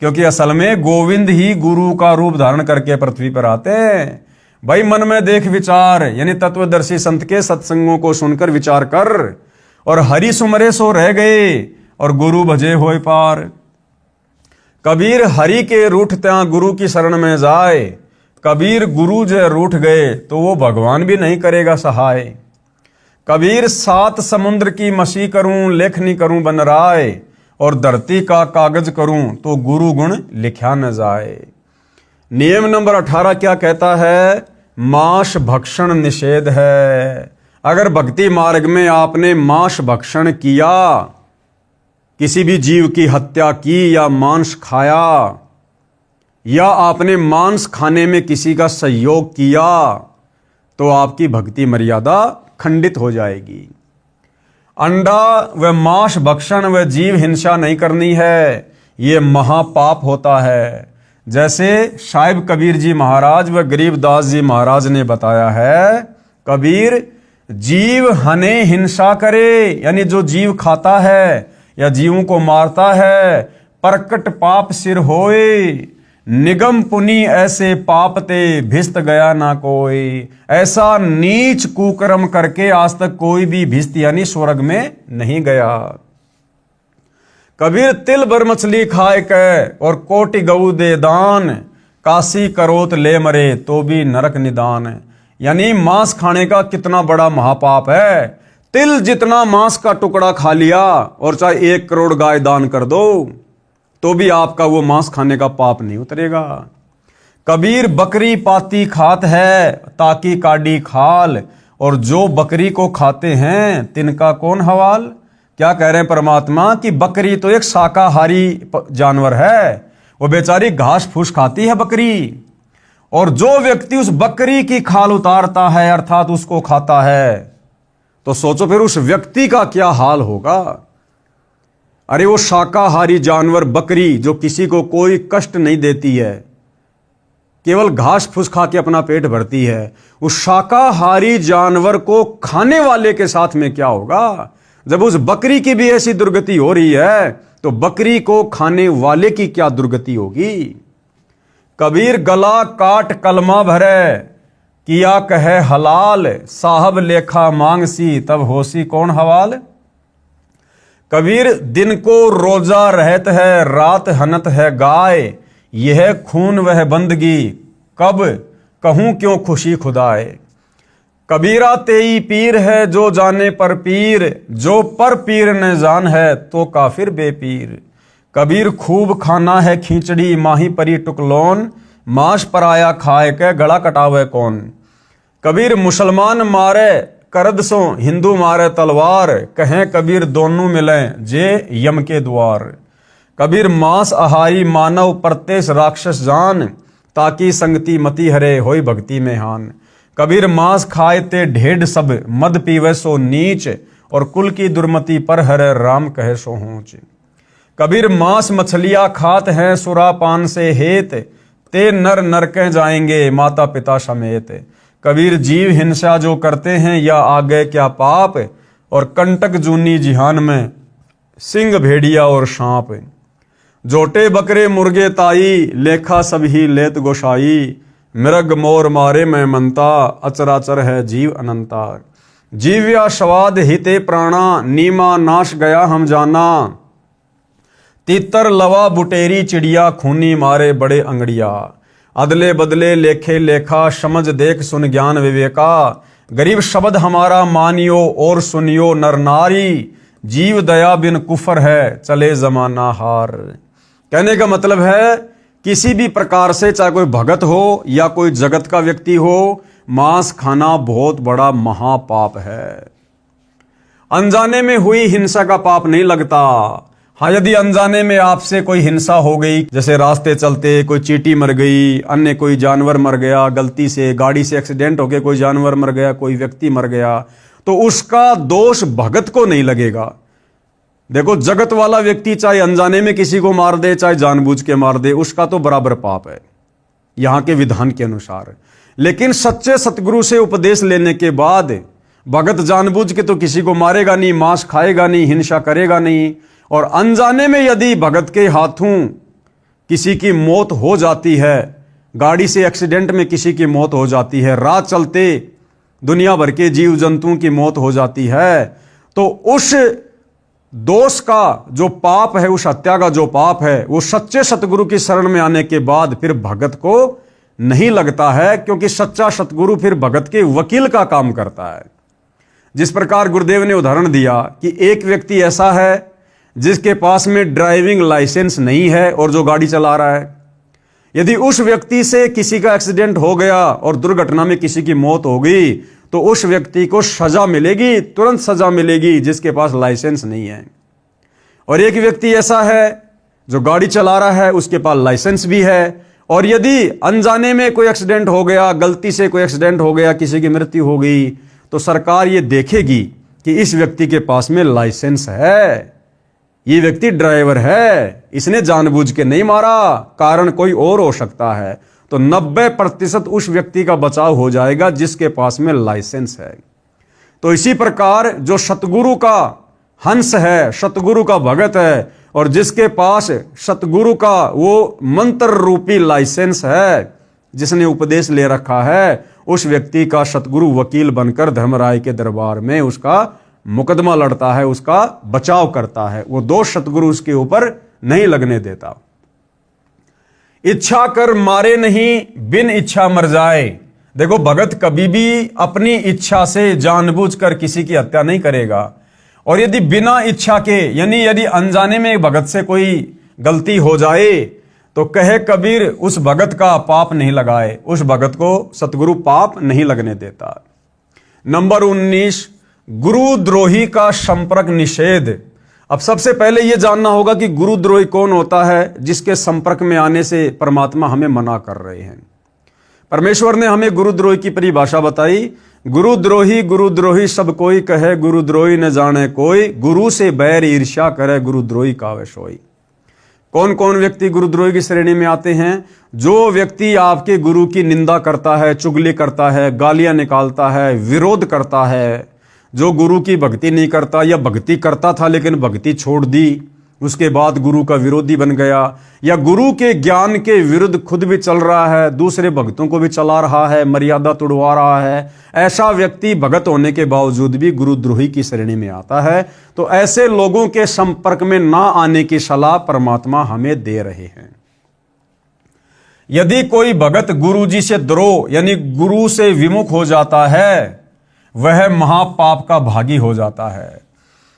क्योंकि असल में गोविंद ही गुरु का रूप धारण करके पृथ्वी पर आते हैं। भाई मन में देख विचार, यानी तत्वदर्शी संत के सत्संगों को सुनकर विचार कर, और हरि सुमरे सो रह गए और गुरु भजे होए पार। कबीर हरि के रूठ त्या गुरु की शरण में जाए। कबीर गुरु जो रूठ गए तो वो भगवान भी नहीं करेगा सहाय। कबीर सात समुद्र की मसी करूं, लेखनी करूं बन राय, और धरती का कागज करूं तो गुरु गुण लिखा न जाए। नियम नंबर 18 क्या कहता है? मांस भक्षण निषेध है। अगर भक्ति मार्ग में आपने मांस भक्षण किया, किसी भी जीव की हत्या की या मांस खाया, या आपने मांस खाने में किसी का सहयोग किया, तो आपकी भक्ति मर्यादा खंडित हो जाएगी। अंडा व मांस भक्षण व जीव हिंसा नहीं करनी है, ये महापाप होता है। जैसे साहिब कबीर जी महाराज व गरीबदास जी महाराज ने बताया है, कबीर जीव हने हिंसा करे, यानी जो जीव खाता है या जीवों को मारता है, प्रकट पाप सिर होए, निगम पुनि ऐसे पाप ते भिस्त गया ना कोई। ऐसा नीच कुकर्म करके आज तक कोई भी भिस्त यानी स्वर्ग में नहीं गया। कबीर तिल भर मछली खाए के और कोटि गऊ दे दान, काशी करोत ले मरे तो भी नरक निदान। यानी मांस खाने का कितना बड़ा महापाप है। तिल जितना मांस का टुकड़ा खा लिया और चाहे 1 करोड़ गाय दान कर दो तो भी आपका वो मांस खाने का पाप नहीं उतरेगा। कबीर बकरी पाती खात है ताकि काडी खाल, और जो बकरी को खाते हैं तिनका कौन हवाल। क्या कह रहे हैं परमात्मा कि बकरी तो एक शाकाहारी जानवर है, वो बेचारी घास फूस खाती है बकरी, और जो व्यक्ति उस बकरी की खाल उतारता है अर्थात उसको खाता है, तो सोचो फिर उस व्यक्ति का क्या हाल होगा। अरे वो शाकाहारी जानवर बकरी जो किसी को कोई कष्ट नहीं देती है, केवल घास फूस खा के अपना पेट भरती है, उस शाकाहारी जानवर को खाने वाले के साथ में क्या होगा। जब उस बकरी की भी ऐसी दुर्गति हो रही है तो बकरी को खाने वाले की क्या दुर्गति होगी। कबीर गला काट कलमा भरे, किया कहे हलाल, साहब लेखा मांगसी तब होसी कौन हवाल। कबीर दिन को रोजा रहत है रात हनत है गाय, यह खून वह बंदगी कब कहूं क्यों खुशी खुदाए। कबीरा तेई पीर है जो जाने पर पीर, जो पर पीर न जान है तो काफिर बेपीर। कबीर खूब खाना है खींचड़ी माही परी टुकलोन, मांस पराया खाए के गला कटावे कौन। कबीर मुसलमान मारे करद सो हिंदू मारे तलवार, कहें कबीर दोनों मिलें जे यम के द्वार। कबीर मांस आहारी मानव प्रत्येष राक्षस जान, ताकि संगति मति हरे होई भक्ति में हान। कबीर मांस खाए ते ढेढ़ सब मद पीवे सो नीच, और कुल की दुर्मति पर हरे राम कहे सो ऊंच। कबीर मांस मछलियां खात हैं सुरापान से हेत, ते नर नरके जाएंगे माता पिता समेत। कबीर जीव हिंसा जो करते हैं या आगे क्या पाप, और कंटक जूनी जिहान में सिंह भेड़िया और सांप। जोटे बकरे मुर्गे ताई लेखा सब ही लेत गोसाई, मृग मोर मारे में मनता अचराचर है जीव अनंता। जीव्या स्वाद हिते प्राणा नीमा नाश गया हम जाना, तीतर लवा बुटेरी चिड़िया खूनी मारे बड़े अंगड़िया। अदले बदले लेखे लेखा समझ देख सुन ज्ञान विवेका, गरीब शब्द हमारा मानियो और सुनियो नर नारी, जीव दया बिन कुफर है चले जमाना हार। कहने का मतलब है किसी भी प्रकार से चाहे कोई भगत हो या कोई जगत का व्यक्ति हो, मांस खाना बहुत बड़ा महापाप है। अनजाने में हुई हिंसा का पाप नहीं लगता। हाँ, यदि अनजाने में आपसे कोई हिंसा हो गई, जैसे रास्ते चलते कोई चींटी मर गई, अन्य कोई जानवर मर गया, गलती से गाड़ी से एक्सीडेंट हो गया कोई जानवर मर गया, कोई व्यक्ति मर गया, तो उसका दोष भगत को नहीं लगेगा। देखो, जगत वाला व्यक्ति चाहे अनजाने में किसी को मार दे चाहे जानबूझ के मार दे, उसका तो बराबर पाप है यहां के विधान के अनुसार। लेकिन सच्चे सतगुरु से उपदेश लेने के बाद भगत जानबूझ के तो किसी को मारेगा नहीं, मांस खाएगा नहीं, हिंसा करेगा नहीं। और अनजाने में यदि भगत के हाथों किसी की मौत हो जाती है, गाड़ी से एक्सीडेंट में किसी की मौत हो जाती है, राह चलते दुनिया भर के जीव जंतुओं की मौत हो जाती है, तो उस दोष का जो पाप है, उस हत्या का जो पाप है, वो सच्चे सतगुरु की शरण में आने के बाद फिर भगत को नहीं लगता है, क्योंकि सच्चा सतगुरु फिर भगत के वकील का काम करता है। जिस प्रकार गुरुदेव ने उदाहरण दिया कि एक व्यक्ति ऐसा है जिसके पास में ड्राइविंग लाइसेंस नहीं है और जो गाड़ी चला रहा है, यदि उस व्यक्ति से किसी का एक्सीडेंट हो गया और दुर्घटना में किसी की मौत हो गई, तो उस व्यक्ति को सजा मिलेगी, तुरंत सजा मिलेगी, जिसके पास लाइसेंस नहीं है। और एक व्यक्ति ऐसा है जो गाड़ी चला रहा है, उसके पास लाइसेंस भी है, और यदि अनजाने में कोई एक्सीडेंट हो गया, गलती से कोई एक्सीडेंट हो गया, किसी की मृत्यु हो गई, तो सरकार ये देखेगी कि इस व्यक्ति के पास में लाइसेंस है, ये व्यक्ति ड्राइवर है, इसने जानबूझ के नहीं मारा, कारण कोई और हो सकता है, तो 90% उस व्यक्ति का बचाव हो जाएगा जिसके पास में लाइसेंस है। तो इसी प्रकार जो सतगुरु का हंस है, सतगुरु का भगत है, और जिसके पास सतगुरु का वो मंत्र रूपी लाइसेंस है, जिसने उपदेश ले रखा है, उस व्यक्ति का सतगुरु वकील बनकर धर्मराय के दरबार में उसका मुकदमा लड़ता है, उसका बचाव करता है। वो दोष सतगुरु उसके ऊपर नहीं लगने देता। इच्छा कर मारे नहीं, बिन इच्छा मर जाए। देखो, भगत कभी भी अपनी इच्छा से जानबूझकर किसी की हत्या नहीं करेगा, और यदि बिना इच्छा के, यानी यदि अनजाने में भगत से कोई गलती हो जाए, तो कहे कबीर उस भगत का पाप नहीं लगाए, उस भगत को सतगुरु पाप नहीं लगने देता। नंबर 19, गुरुद्रोही का संपर्क निषेध। अब सबसे पहले यह जानना होगा कि गुरुद्रोही कौन होता है, जिसके संपर्क में आने से परमात्मा हमें मना कर रहे हैं। परमेश्वर ने हमें गुरुद्रोही की परिभाषा बताई। गुरुद्रोही सब कोई कहे, गुरुद्रोही न जाने कोई, गुरु से बैर ईर्ष्या करे, गुरुद्रोही कावे सोई। कौन कौन व्यक्ति गुरुद्रोही की श्रेणी में आते हैं? जो व्यक्ति आपके गुरु की निंदा करता है, चुगली करता है, गालियां निकालता है, विरोध करता है, जो गुरु की भक्ति नहीं करता, या भक्ति करता था लेकिन भक्ति छोड़ दी, उसके बाद गुरु का विरोधी बन गया, या गुरु के ज्ञान के विरुद्ध खुद भी चल रहा है, दूसरे भक्तों को भी चला रहा है, मर्यादा तोड़वा रहा है, ऐसा व्यक्ति भगत होने के बावजूद भी गुरुद्रोही की श्रेणी में आता है। तो ऐसे लोगों के संपर्क में ना आने की सलाह परमात्मा हमें दे रहे हैं। यदि कोई भगत गुरु जी से द्रोह, यानी गुरु से विमुख हो जाता है, वह महापाप का भागी हो जाता है।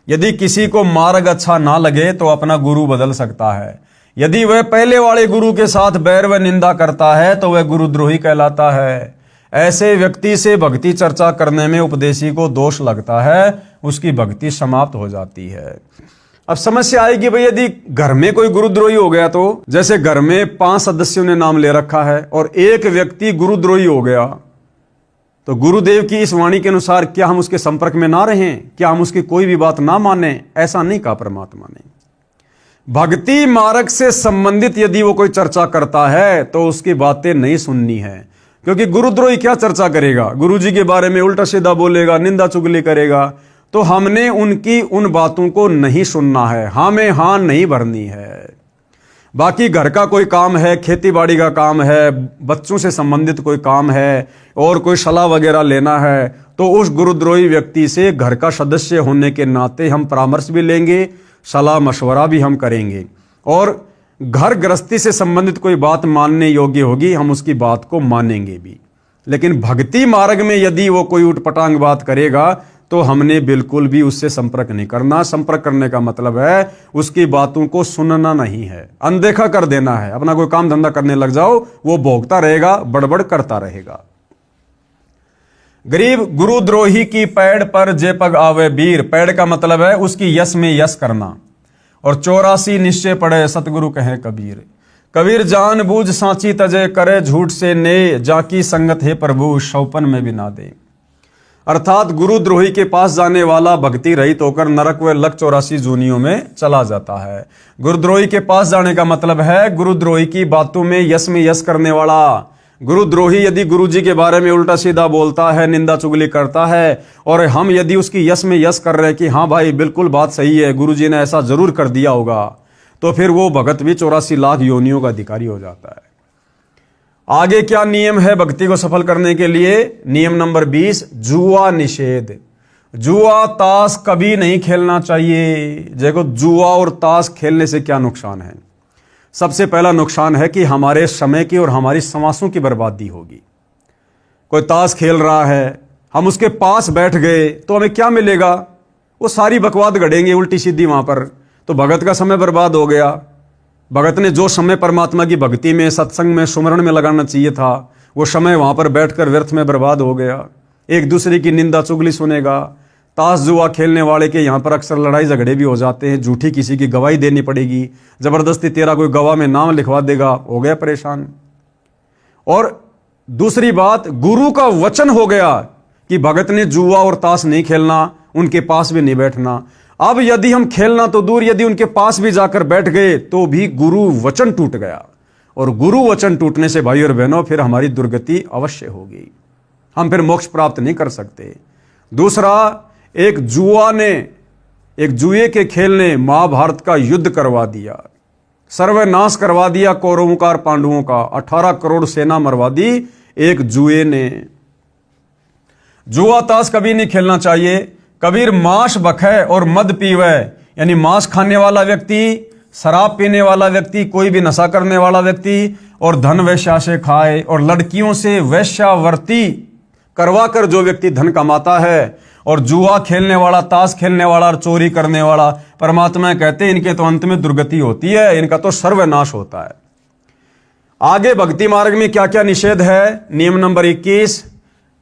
यदि किसी को मार्ग अच्छा ना लगे तो अपना गुरु बदल सकता है। यदि वह पहले वाले गुरु के साथ बैर व निंदा करता है तो वह गुरुद्रोही कहलाता है। ऐसे व्यक्ति से भक्ति चर्चा करने में उपदेशी को दोष लगता है, उसकी भक्ति समाप्त हो जाती है। अब समस्या आएगी भाई, यदि घर में कोई गुरुद्रोही हो गया, तो जैसे घर में 5 सदस्यों ने नाम ले रखा है और एक व्यक्ति गुरुद्रोही हो गया, तो गुरुदेव की इस वाणी के अनुसार क्या हम उसके संपर्क में ना रहें? क्या हम उसकी कोई भी बात ना माने? ऐसा नहीं कहा परमात्मा ने। भक्ति मार्ग से संबंधित यदि वो कोई चर्चा करता है तो उसकी बातें नहीं सुननी है, क्योंकि गुरुद्रोही क्या चर्चा करेगा? गुरुजी के बारे में उल्टा सीधा बोलेगा, निंदा चुगली करेगा। तो हमने उनकी उन बातों को नहीं सुनना है, हमें हां नहीं भरनी है। बाकी घर का कोई काम है, खेती बाड़ी का काम है, बच्चों से संबंधित कोई काम है, और कोई सलाह वगैरह लेना है, तो उस गुरुद्रोही व्यक्ति से घर का सदस्य होने के नाते हम परामर्श भी लेंगे, सलाह मशवरा भी हम करेंगे, और घर गृहस्थी से संबंधित कोई बात मानने योग्य होगी, हम उसकी बात को मानेंगे भी। लेकिन भक्ति मार्ग में यदि वो कोई उटपटांग बात करेगा तो हमने बिल्कुल भी उससे संपर्क नहीं करना। संपर्क करने का मतलब है उसकी बातों को सुनना नहीं है, अनदेखा कर देना है। अपना कोई काम धंधा करने लग जाओ, वो भोगता रहेगा, बड़बड़ करता रहेगा। गरीब गुरुद्रोही की पैड़ पर जे पग आवे वीर। पैड़ का मतलब है उसकी यश में यश करना। और 84 निश्चय पड़े सतगुरु कहे कबीर। कबीर जान बूझ सांची तजे करे, झूठ से ने जाकी संगत है प्रभु, शौपन में भी ना दे। अर्थात गुरुद्रोही के पास जाने वाला भक्ति रहित होकर नरक व लक 84 जूनियों में चला जाता है। गुरुद्रोही के पास जाने का मतलब है गुरुद्रोही की बातों में यश करने वाला। गुरुद्रोही यदि गुरुजी के बारे में उल्टा सीधा बोलता है, निंदा चुगली करता है, और हम यदि उसकी यश में यश कर रहे हैं कि हाँ भाई बिल्कुल बात सही है, गुरुजी ने ऐसा जरूर कर दिया होगा, तो फिर वो भगत भी 84 लाख योनियों का अधिकारी हो जाता है। आगे क्या नियम है भक्ति को सफल करने के लिए? नियम नंबर 20, जुआ निषेध। जुआ ताश कभी नहीं खेलना चाहिए। देखो, जुआ और ताश खेलने से क्या नुकसान है? सबसे पहला नुकसान है कि हमारे समय की और हमारी समासों की बर्बादी होगी। कोई ताश खेल रहा है, हम उसके पास बैठ गए तो हमें क्या मिलेगा? वो सारी बकवाद गढ़ेंगे उल्टी सीधी वहां पर, तो भगत का समय बर्बाद हो गया। भगत ने जो समय परमात्मा की भक्ति में, सत्संग में, सुमरण में लगाना चाहिए था, वो समय वहां पर बैठकर व्यर्थ में बर्बाद हो गया। एक दूसरे की निंदा चुगली सुनेगा। ताश जुआ खेलने वाले के यहाँ पर अक्सर लड़ाई झगड़े भी हो जाते हैं, झूठी किसी की गवाही देनी पड़ेगी, जबरदस्ती तेरा कोई गवाह में नाम लिखवा देगा, हो गया परेशान। और दूसरी बात, गुरु का वचन हो गया कि भगत ने जुआ और ताश नहीं खेलना, उनके पास भी नहीं बैठना। अब यदि हम खेलना तो दूर, यदि उनके पास भी जाकर बैठ गए तो भी गुरु वचन टूट गया, और गुरु वचन टूटने से भाई और बहनों फिर हमारी दुर्गति अवश्य होगी, हम फिर मोक्ष प्राप्त नहीं कर सकते। दूसरा, एक जुए के खेल ने महाभारत का युद्ध करवा दिया, सर्वनाश करवा दिया कौरवों का और पांडवों का। 18 करोड़ सेना मरवा दी एक जुए ने। जुआ ताश कभी नहीं खेलना चाहिए। कबीर मांस बखे और मद पीवे, यानी मांस खाने वाला व्यक्ति, शराब पीने वाला व्यक्ति, कोई भी नशा करने वाला व्यक्ति, और धन वैश्या से खाए, और लड़कियों से वैश्यावर्ती करवा कर जो व्यक्ति धन कमाता है, और जुआ खेलने वाला, ताश खेलने वाला और चोरी करने वाला, परमात्मा कहते हैं इनके तो अंत में दुर्गति होती है, इनका तो सर्वनाश होता है। आगे भक्ति मार्ग में क्या क्या निषेध है? नियम नंबर 21,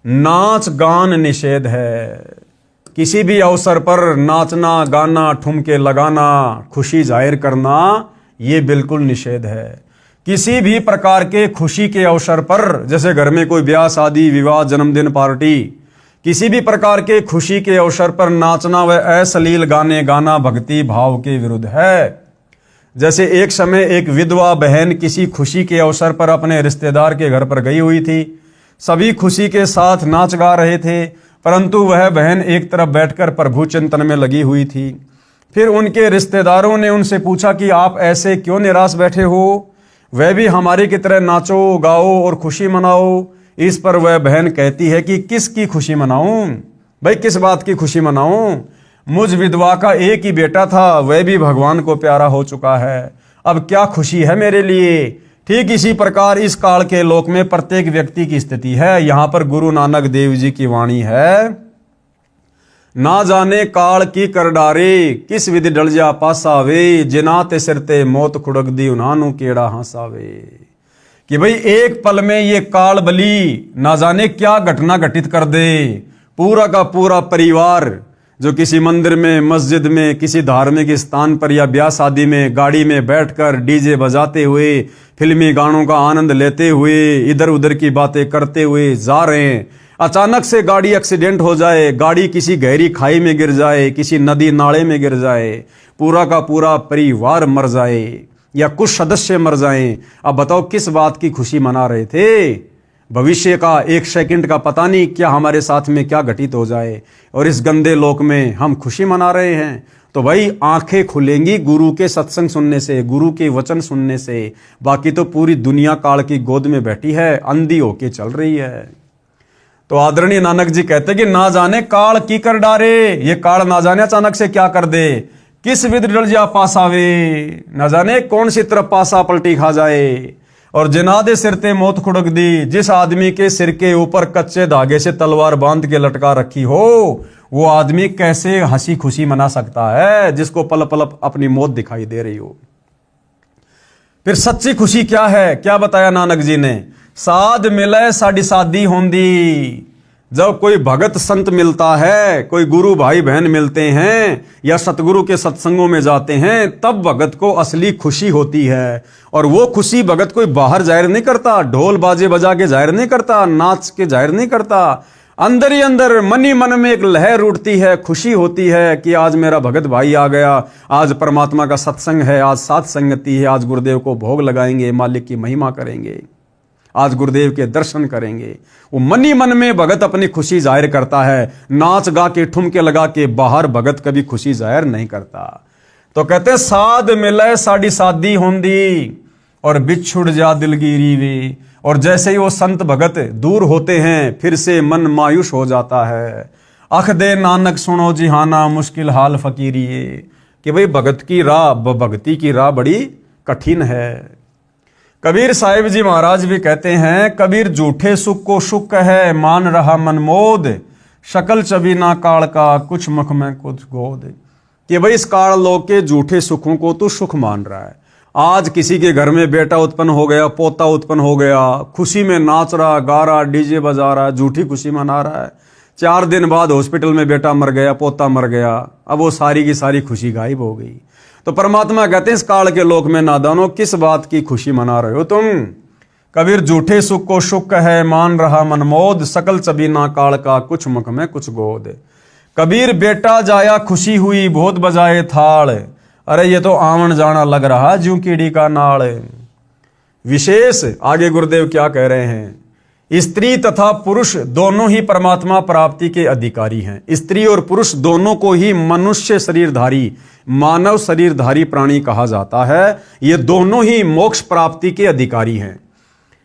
नाच गान निषेध है। किसी भी अवसर पर नाचना, गाना, ठुमके लगाना, खुशी जाहिर करना, यह बिल्कुल निषेध है। किसी भी प्रकार के खुशी के अवसर पर, जैसे घर में कोई ब्याह, शादी, विवाह, जन्मदिन पार्टी, किसी भी प्रकार के खुशी के अवसर पर नाचना व अश्लील गाने गाना भक्ति भाव के विरुद्ध है। जैसे एक समय एक विधवा बहन किसी खुशी के अवसर पर अपने रिश्तेदार के घर पर गई हुई थी। सभी खुशी के साथ नाच गा रहे थे, परंतु वह बहन एक तरफ बैठकर प्रभु चिंतन में लगी हुई थी। फिर उनके रिश्तेदारों ने उनसे पूछा कि आप ऐसे क्यों निराश बैठे हो? वह भी हमारी की तरह नाचो, गाओ और खुशी मनाओ। इस पर वह बहन कहती है कि किसकी खुशी मनाऊं? भाई किस बात की खुशी मनाऊं? मुझ विधवा का एक ही बेटा था, वह भी भगवान को प्यारा हो चुका है, अब क्या खुशी है मेरे लिए? ठीक इसी प्रकार इस काल के लोक में प्रत्येक व्यक्ति की स्थिति है। यहां पर गुरु नानक देव जी की वाणी है, ना जाने काल की कर डारे, किस विधि डल जा पासावे, जिनाते सिरते मौत खुड़क दी उन्हानु केड़ा हंसावे। कि भाई एक पल में ये काल बली ना जाने क्या घटना घटित कर दे। पूरा का पूरा परिवार जो किसी मंदिर में, मस्जिद में, किसी धार्मिक स्थान पर या ब्याह शादी में गाड़ी में बैठकर डीजे बजाते हुए, फिल्मी गानों का आनंद लेते हुए, इधर उधर की बातें करते हुए जा रहे हैं, अचानक से गाड़ी एक्सीडेंट हो जाए, गाड़ी किसी गहरी खाई में गिर जाए, किसी नदी नाले में गिर जाए, पूरा का पूरा परिवार मर जाए या कुछ सदस्य मर जाएं। अब बताओ किस बात की खुशी मना रहे थे? भविष्य का एक सेकंड का पता नहीं क्या हमारे साथ में क्या घटित हो जाए, और इस गंदे लोक में हम खुशी मना रहे हैं। तो भाई आंखें खुलेंगी गुरु के सत्संग सुनने से, गुरु के वचन सुनने से। बाकी तो पूरी दुनिया काल की गोद में बैठी है, अंधी होके चल रही है। तो आदरणीय नानक जी कहते कि ना जाने काल की कर डारे, ये काल ना जाने अचानक से क्या कर दे, किस विधि डल जा पासावे, न जाने कौन सी तरफ पासा पलटी खा जाए। और जिनादे सिरते मौत खुड़क दी, जिस आदमी के सिर के ऊपर कच्चे धागे से तलवार बांध के लटका रखी हो, वो आदमी कैसे हंसी खुशी मना सकता है जिसको पल पल अपनी मौत दिखाई दे रही हो। फिर सच्ची खुशी क्या है? क्या बताया नानक जी ने? साध मिले साड़ी शादी होंदी। जब कोई भगत संत मिलता है, कोई गुरु भाई बहन मिलते हैं या सतगुरु के सत्संगों में जाते हैं, तब भगत को असली खुशी होती है। और वो खुशी भगत कोई बाहर जाहिर नहीं करता, ढोल बाजे बजा के जाहिर नहीं करता, नाच के जाहिर नहीं करता। अंदर ही अंदर मन ही मन में एक लहर उठती है, खुशी होती है कि आज मेरा भगत भाई आ गया, आज परमात्मा का सत्संग है, आज साथ संगति है, आज गुरुदेव को भोग लगाएंगे, मालिक की महिमा करेंगे, आज गुरुदेव के दर्शन करेंगे। वो मन ही मन में भगत अपनी खुशी जाहिर करता है। नाच गा के, ठुमके लगा के बाहर भगत कभी खुशी जाहिर नहीं करता। तो कहते साध मिले साड़ी शादी होंदी, और बिछुड़ जा दिलगिरी वे। और जैसे ही वो संत भगत दूर होते हैं, फिर से मन मायूस हो जाता है। अख दे नानक सुनो जिहाना, मुश्किल हाल फकीरिए। कि भाई भगत की राह, भक्ति की राह बड़ी कठिन है। कबीर साहिब जी महाराज भी कहते हैं, कबीर झूठे सुख को सुख कहे, मान रहा मन मोद, शकल चबी ना काल का, कुछ मुख में कुछ गोद। कि भाई इस काल लोक के झूठे सुखों को तो सुख मान रहा है। आज किसी के घर में बेटा उत्पन्न हो गया, पोता उत्पन्न हो गया, खुशी में नाच रहा, गा रहा, डीजे बजा रहा, झूठी खुशी मना रहा है। 4 दिन बाद हॉस्पिटल में बेटा मर गया, पोता मर गया, अब वो सारी की सारी खुशी गायब हो गई। तो परमात्मा कहते हैं इस काल के लोक में नादानो, किस बात की खुशी मना रहे हो तुम? कबीर झूठे सुख को सुख है, मान रहा मन मोद, सकल चबी ना काल का, कुछ मुख में कुछ गोद। कबीर बेटा जाया खुशी हुई बहुत बजाए थाल। अरे ये तो आवन जाना लग रहा ज्यों कीड़ी का नाल। विशेष आगे गुरुदेव क्या कह रहे हैं, स्त्री तथा पुरुष दोनों ही परमात्मा प्राप्ति के अधिकारी हैं। स्त्री और पुरुष दोनों को ही मनुष्य शरीरधारी, मानव शरीरधारी प्राणी कहा जाता है। ये दोनों ही मोक्ष प्राप्ति के अधिकारी हैं।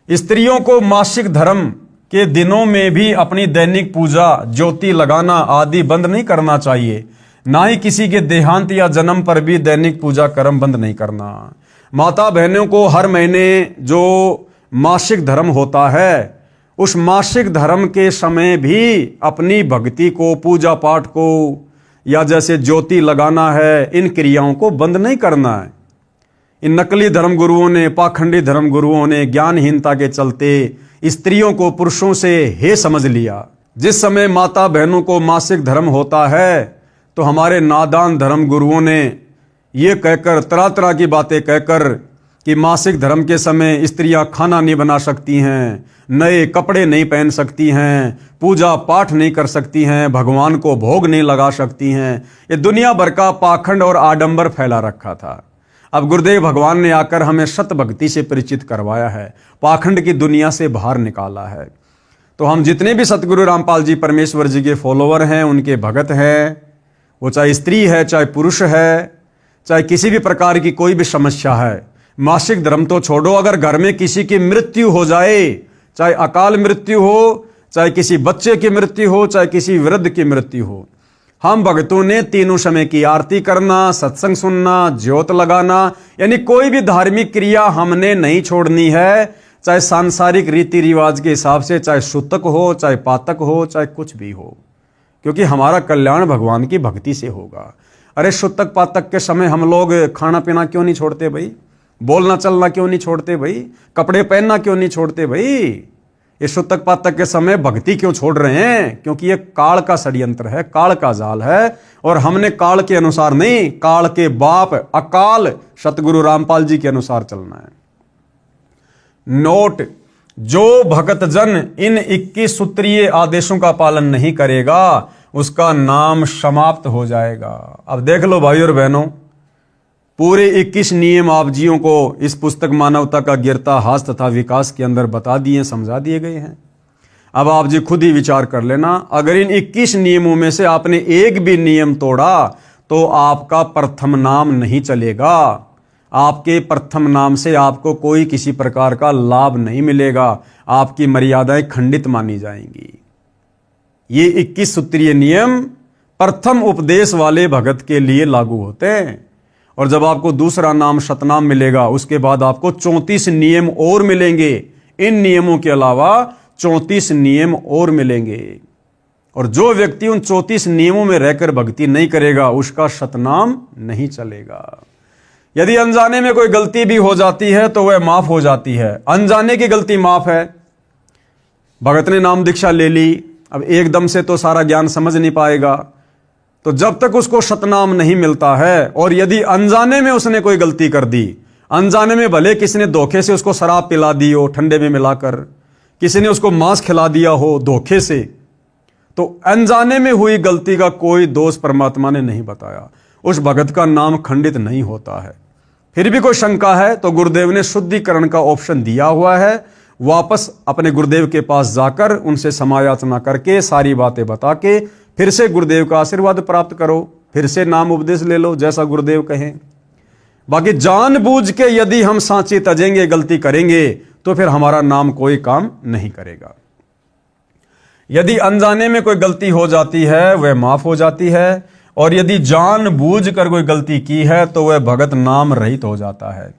स्त्रियों को मासिक धर्म के दिनों में भी अपनी दैनिक पूजा, ज्योति लगाना आदि बंद नहीं करना चाहिए। ना ही किसी के देहांत या जन्म पर भी दैनिक पूजा कर्म बंद नहीं करना। माता बहनों को हर महीने जो मासिक धर्म होता है, उस मासिक धर्म के समय भी अपनी भक्ति को, पूजा पाठ को या जैसे ज्योति लगाना है, इन क्रियाओं को बंद नहीं करना है। इन नकली धर्म गुरुओं ने, पाखंडी धर्म गुरुओं ने ज्ञानहीनता के चलते स्त्रियों को पुरुषों से हे समझ लिया। जिस समय माता बहनों को मासिक धर्म होता है तो हमारे नादान धर्म गुरुओं ने ये कहकर, तरह तरह की बातें कहकर कि मासिक धर्म के समय स्त्रियां खाना नहीं बना सकती हैं, नए कपड़े नहीं पहन सकती हैं, पूजा पाठ नहीं कर सकती हैं, भगवान को भोग नहीं लगा सकती हैं। ये दुनिया भर का पाखंड और आडंबर फैला रखा था। अब गुरुदेव भगवान ने आकर हमें सत भक्ति से परिचित करवाया है, पाखंड की दुनिया से बाहर निकाला है। तो हम जितने भी सतगुरु रामपाल जी परमेश्वर जी के फॉलोवर हैं, उनके भगत हैं, वो चाहे स्त्री है, चाहे पुरुष है, चाहे किसी भी प्रकार की कोई भी समस्या है, मासिक धर्म तो छोड़ो, अगर घर में किसी की मृत्यु हो जाए, चाहे अकाल मृत्यु हो, चाहे किसी बच्चे की मृत्यु हो, चाहे किसी वृद्ध की मृत्यु हो, हम भक्तों ने तीनों समय की आरती करना, सत्संग सुनना, ज्योत लगाना, यानी कोई भी धार्मिक क्रिया हमने नहीं छोड़नी है। चाहे सांसारिक रीति रिवाज के हिसाब से, चाहे सूतक हो, चाहे पातक हो, चाहे कुछ भी हो, क्योंकि हमारा कल्याण भगवान की भक्ति से होगा। अरे सूतक पातक के समय हम लोग खाना पीना क्यों नहीं छोड़ते भाई? बोलना चलना क्यों नहीं छोड़ते भाई? कपड़े पहनना क्यों नहीं छोड़ते भाई? ये सूतक पातक के समय भक्ति क्यों छोड़ रहे हैं? क्योंकि ये काल का षड्यंत्र है, काल का जाल है, और हमने काल के अनुसार नहीं, काल के बाप अकाल सतगुरु रामपाल जी के अनुसार चलना है। नोट, जो भगत जन इन 21 सूत्रीय आदेशों का पालन नहीं करेगा उसका नाम समाप्त हो जाएगा। अब देख लो भाई और बहनों, पूरे 21 नियम आप जियों को इस पुस्तक मानवता का गिरता हास तथा विकास के अंदर बता दिए, समझा दिए गए हैं। अब आप जी खुद ही विचार कर लेना, अगर इन 21 नियमों में से आपने एक भी नियम तोड़ा तो आपका प्रथम नाम नहीं चलेगा। आपके प्रथम नाम से आपको कोई किसी प्रकार का लाभ नहीं मिलेगा, आपकी मर्यादाएं खंडित मानी जाएंगी। ये 21 सूत्रीय नियम प्रथम उपदेश वाले भगत के लिए लागू होते हैं, और जब आपको दूसरा नाम सतनाम मिलेगा उसके बाद आपको 34 नियम और मिलेंगे। इन नियमों के अलावा 34 नियम और मिलेंगे, और जो व्यक्ति उन 34 नियमों में रहकर भक्ति नहीं करेगा उसका सतनाम नहीं चलेगा। यदि अनजाने में कोई गलती भी हो जाती है तो वह माफ हो जाती है, अनजाने की गलती माफ है। भगत ने नाम दीक्षा ले ली, अब एकदम से तो सारा ज्ञान समझ नहीं पाएगा, तो जब तक उसको सतनाम नहीं मिलता है, और यदि अनजाने में उसने कोई गलती कर दी, अनजाने में भले किसी ने धोखे से उसको शराब पिला दी हो ठंडे में मिलाकर, किसी ने उसको मांस खिला दिया हो धोखे से, तो अनजाने में हुई गलती का कोई दोष परमात्मा ने नहीं बताया, उस भगत का नाम खंडित नहीं होता है। फिर भी कोई शंका है तो गुरुदेव ने शुद्धिकरण का ऑप्शन दिया हुआ है, वापस अपने गुरुदेव के पास जाकर उनसे समायाचना करके सारी बातें बता के फिर से गुरुदेव का आशीर्वाद प्राप्त करो, फिर से नाम उपदेश ले लो जैसा गुरुदेव कहें। बाकी जानबूझ के यदि हम सांची तजेंगे, गलती करेंगे, तो फिर हमारा नाम कोई काम नहीं करेगा। यदि अनजाने में कोई गलती हो जाती है वह माफ हो जाती है, और यदि जानबूझ कर कोई गलती की है तो वह भगत नाम रहित हो जाता है,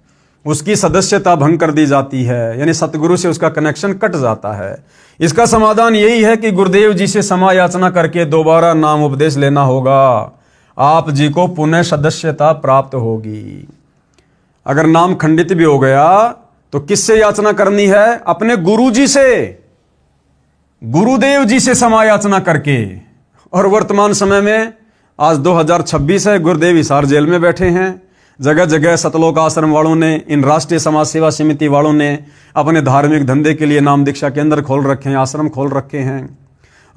उसकी सदस्यता भंग कर दी जाती है, यानी सतगुरु से उसका कनेक्शन कट जाता है। इसका समाधान यही है कि गुरुदेव जी से क्षमा याचना करके दोबारा नाम उपदेश लेना होगा, आप जी को पुनः सदस्यता प्राप्त होगी। अगर नाम खंडित भी हो गया तो किससे याचना करनी है? अपने गुरु जी से, गुरुदेव जी से क्षमा याचना करके। और वर्तमान समय में आज 2026 है, गुरुदेव हिसार जेल में बैठे हैं। जगह जगह सतलोक आश्रम वालों ने, इन राष्ट्रीय समाज सेवा समिति वालों ने अपने धार्मिक धंधे के लिए नाम दीक्षा केंद्र खोल रखे हैं, आश्रम खोल रखे हैं।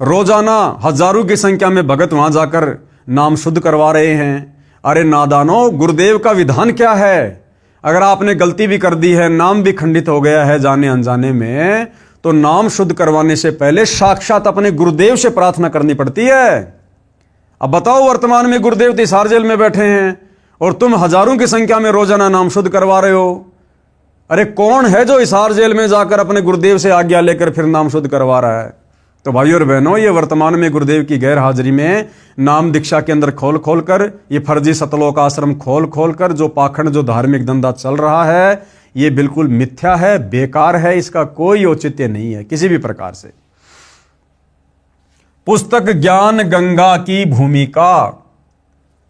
रोजाना हजारों की संख्या में भगत वहां जाकर नाम शुद्ध करवा रहे हैं। अरे नादानो, गुरुदेव का विधान क्या है? अगर आपने गलती भी कर दी है, नाम भी खंडित हो गया है जाने अनजाने में, तो नाम शुद्ध करवाने से पहले साक्षात अपने गुरुदेव से प्रार्थना करनी पड़ती है। अब बताओ, वर्तमान में गुरुदेव तिहाड़ जेल में बैठे हैं और तुम हजारों की संख्या में रोजाना नाम शुद्ध करवा रहे हो। अरे कौन है जो तिहाड़ जेल में जाकर अपने गुरुदेव से आज्ञा लेकर फिर नाम शुद्ध करवा रहा है? तो भाइयों और बहनों, ये वर्तमान में गुरुदेव की गैर हाजिरी में नाम दीक्षा के अंदर खोल खोल कर, ये फर्जी सतलोक आश्रम खोल खोल कर जो पाखंड, जो धार्मिक धंधा चल रहा है, ये बिल्कुल मिथ्या है, बेकार है। इसका कोई औचित्य नहीं है किसी भी प्रकार से। पुस्तक ज्ञान गंगा की भूमिका,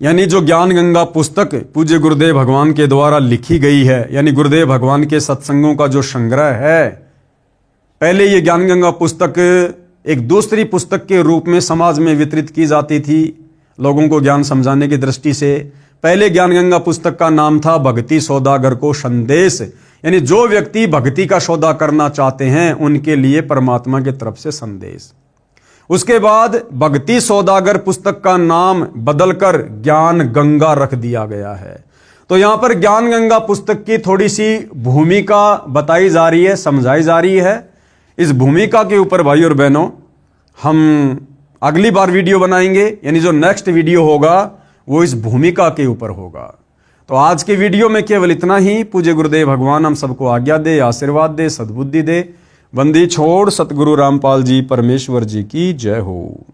यानी जो ज्ञान गंगा पुस्तक पूज्य गुरुदेव भगवान के द्वारा लिखी गई है, यानी गुरुदेव भगवान के सत्संगों का जो संग्रह है। पहले ये ज्ञान गंगा पुस्तक एक दूसरी पुस्तक के रूप में समाज में वितरित की जाती थी, लोगों को ज्ञान समझाने की दृष्टि से। पहले ज्ञान गंगा पुस्तक का नाम था भक्ति सौदागर को संदेश, यानी जो व्यक्ति भक्ति का सौदा करना चाहते हैं उनके लिए परमात्मा की तरफ से संदेश। उसके बाद भक्ति सौदागर पुस्तक का नाम बदलकर ज्ञान गंगा रख दिया गया है। तो यहां पर ज्ञान गंगा पुस्तक की थोड़ी सी भूमिका बताई जा रही है, समझाई जा रही है। इस भूमिका के ऊपर भाई और बहनों हम अगली बार वीडियो बनाएंगे, यानी जो नेक्स्ट वीडियो होगा वो इस भूमिका के ऊपर होगा। तो आज के वीडियो में केवल इतना ही। पूज्य गुरुदेव भगवान हम सबको आज्ञा दे, आशीर्वाद दे, सद्बुद्धि दे। बंदी छोड़ सतगुरु रामपाल जी परमेश्वर जी की जय हो।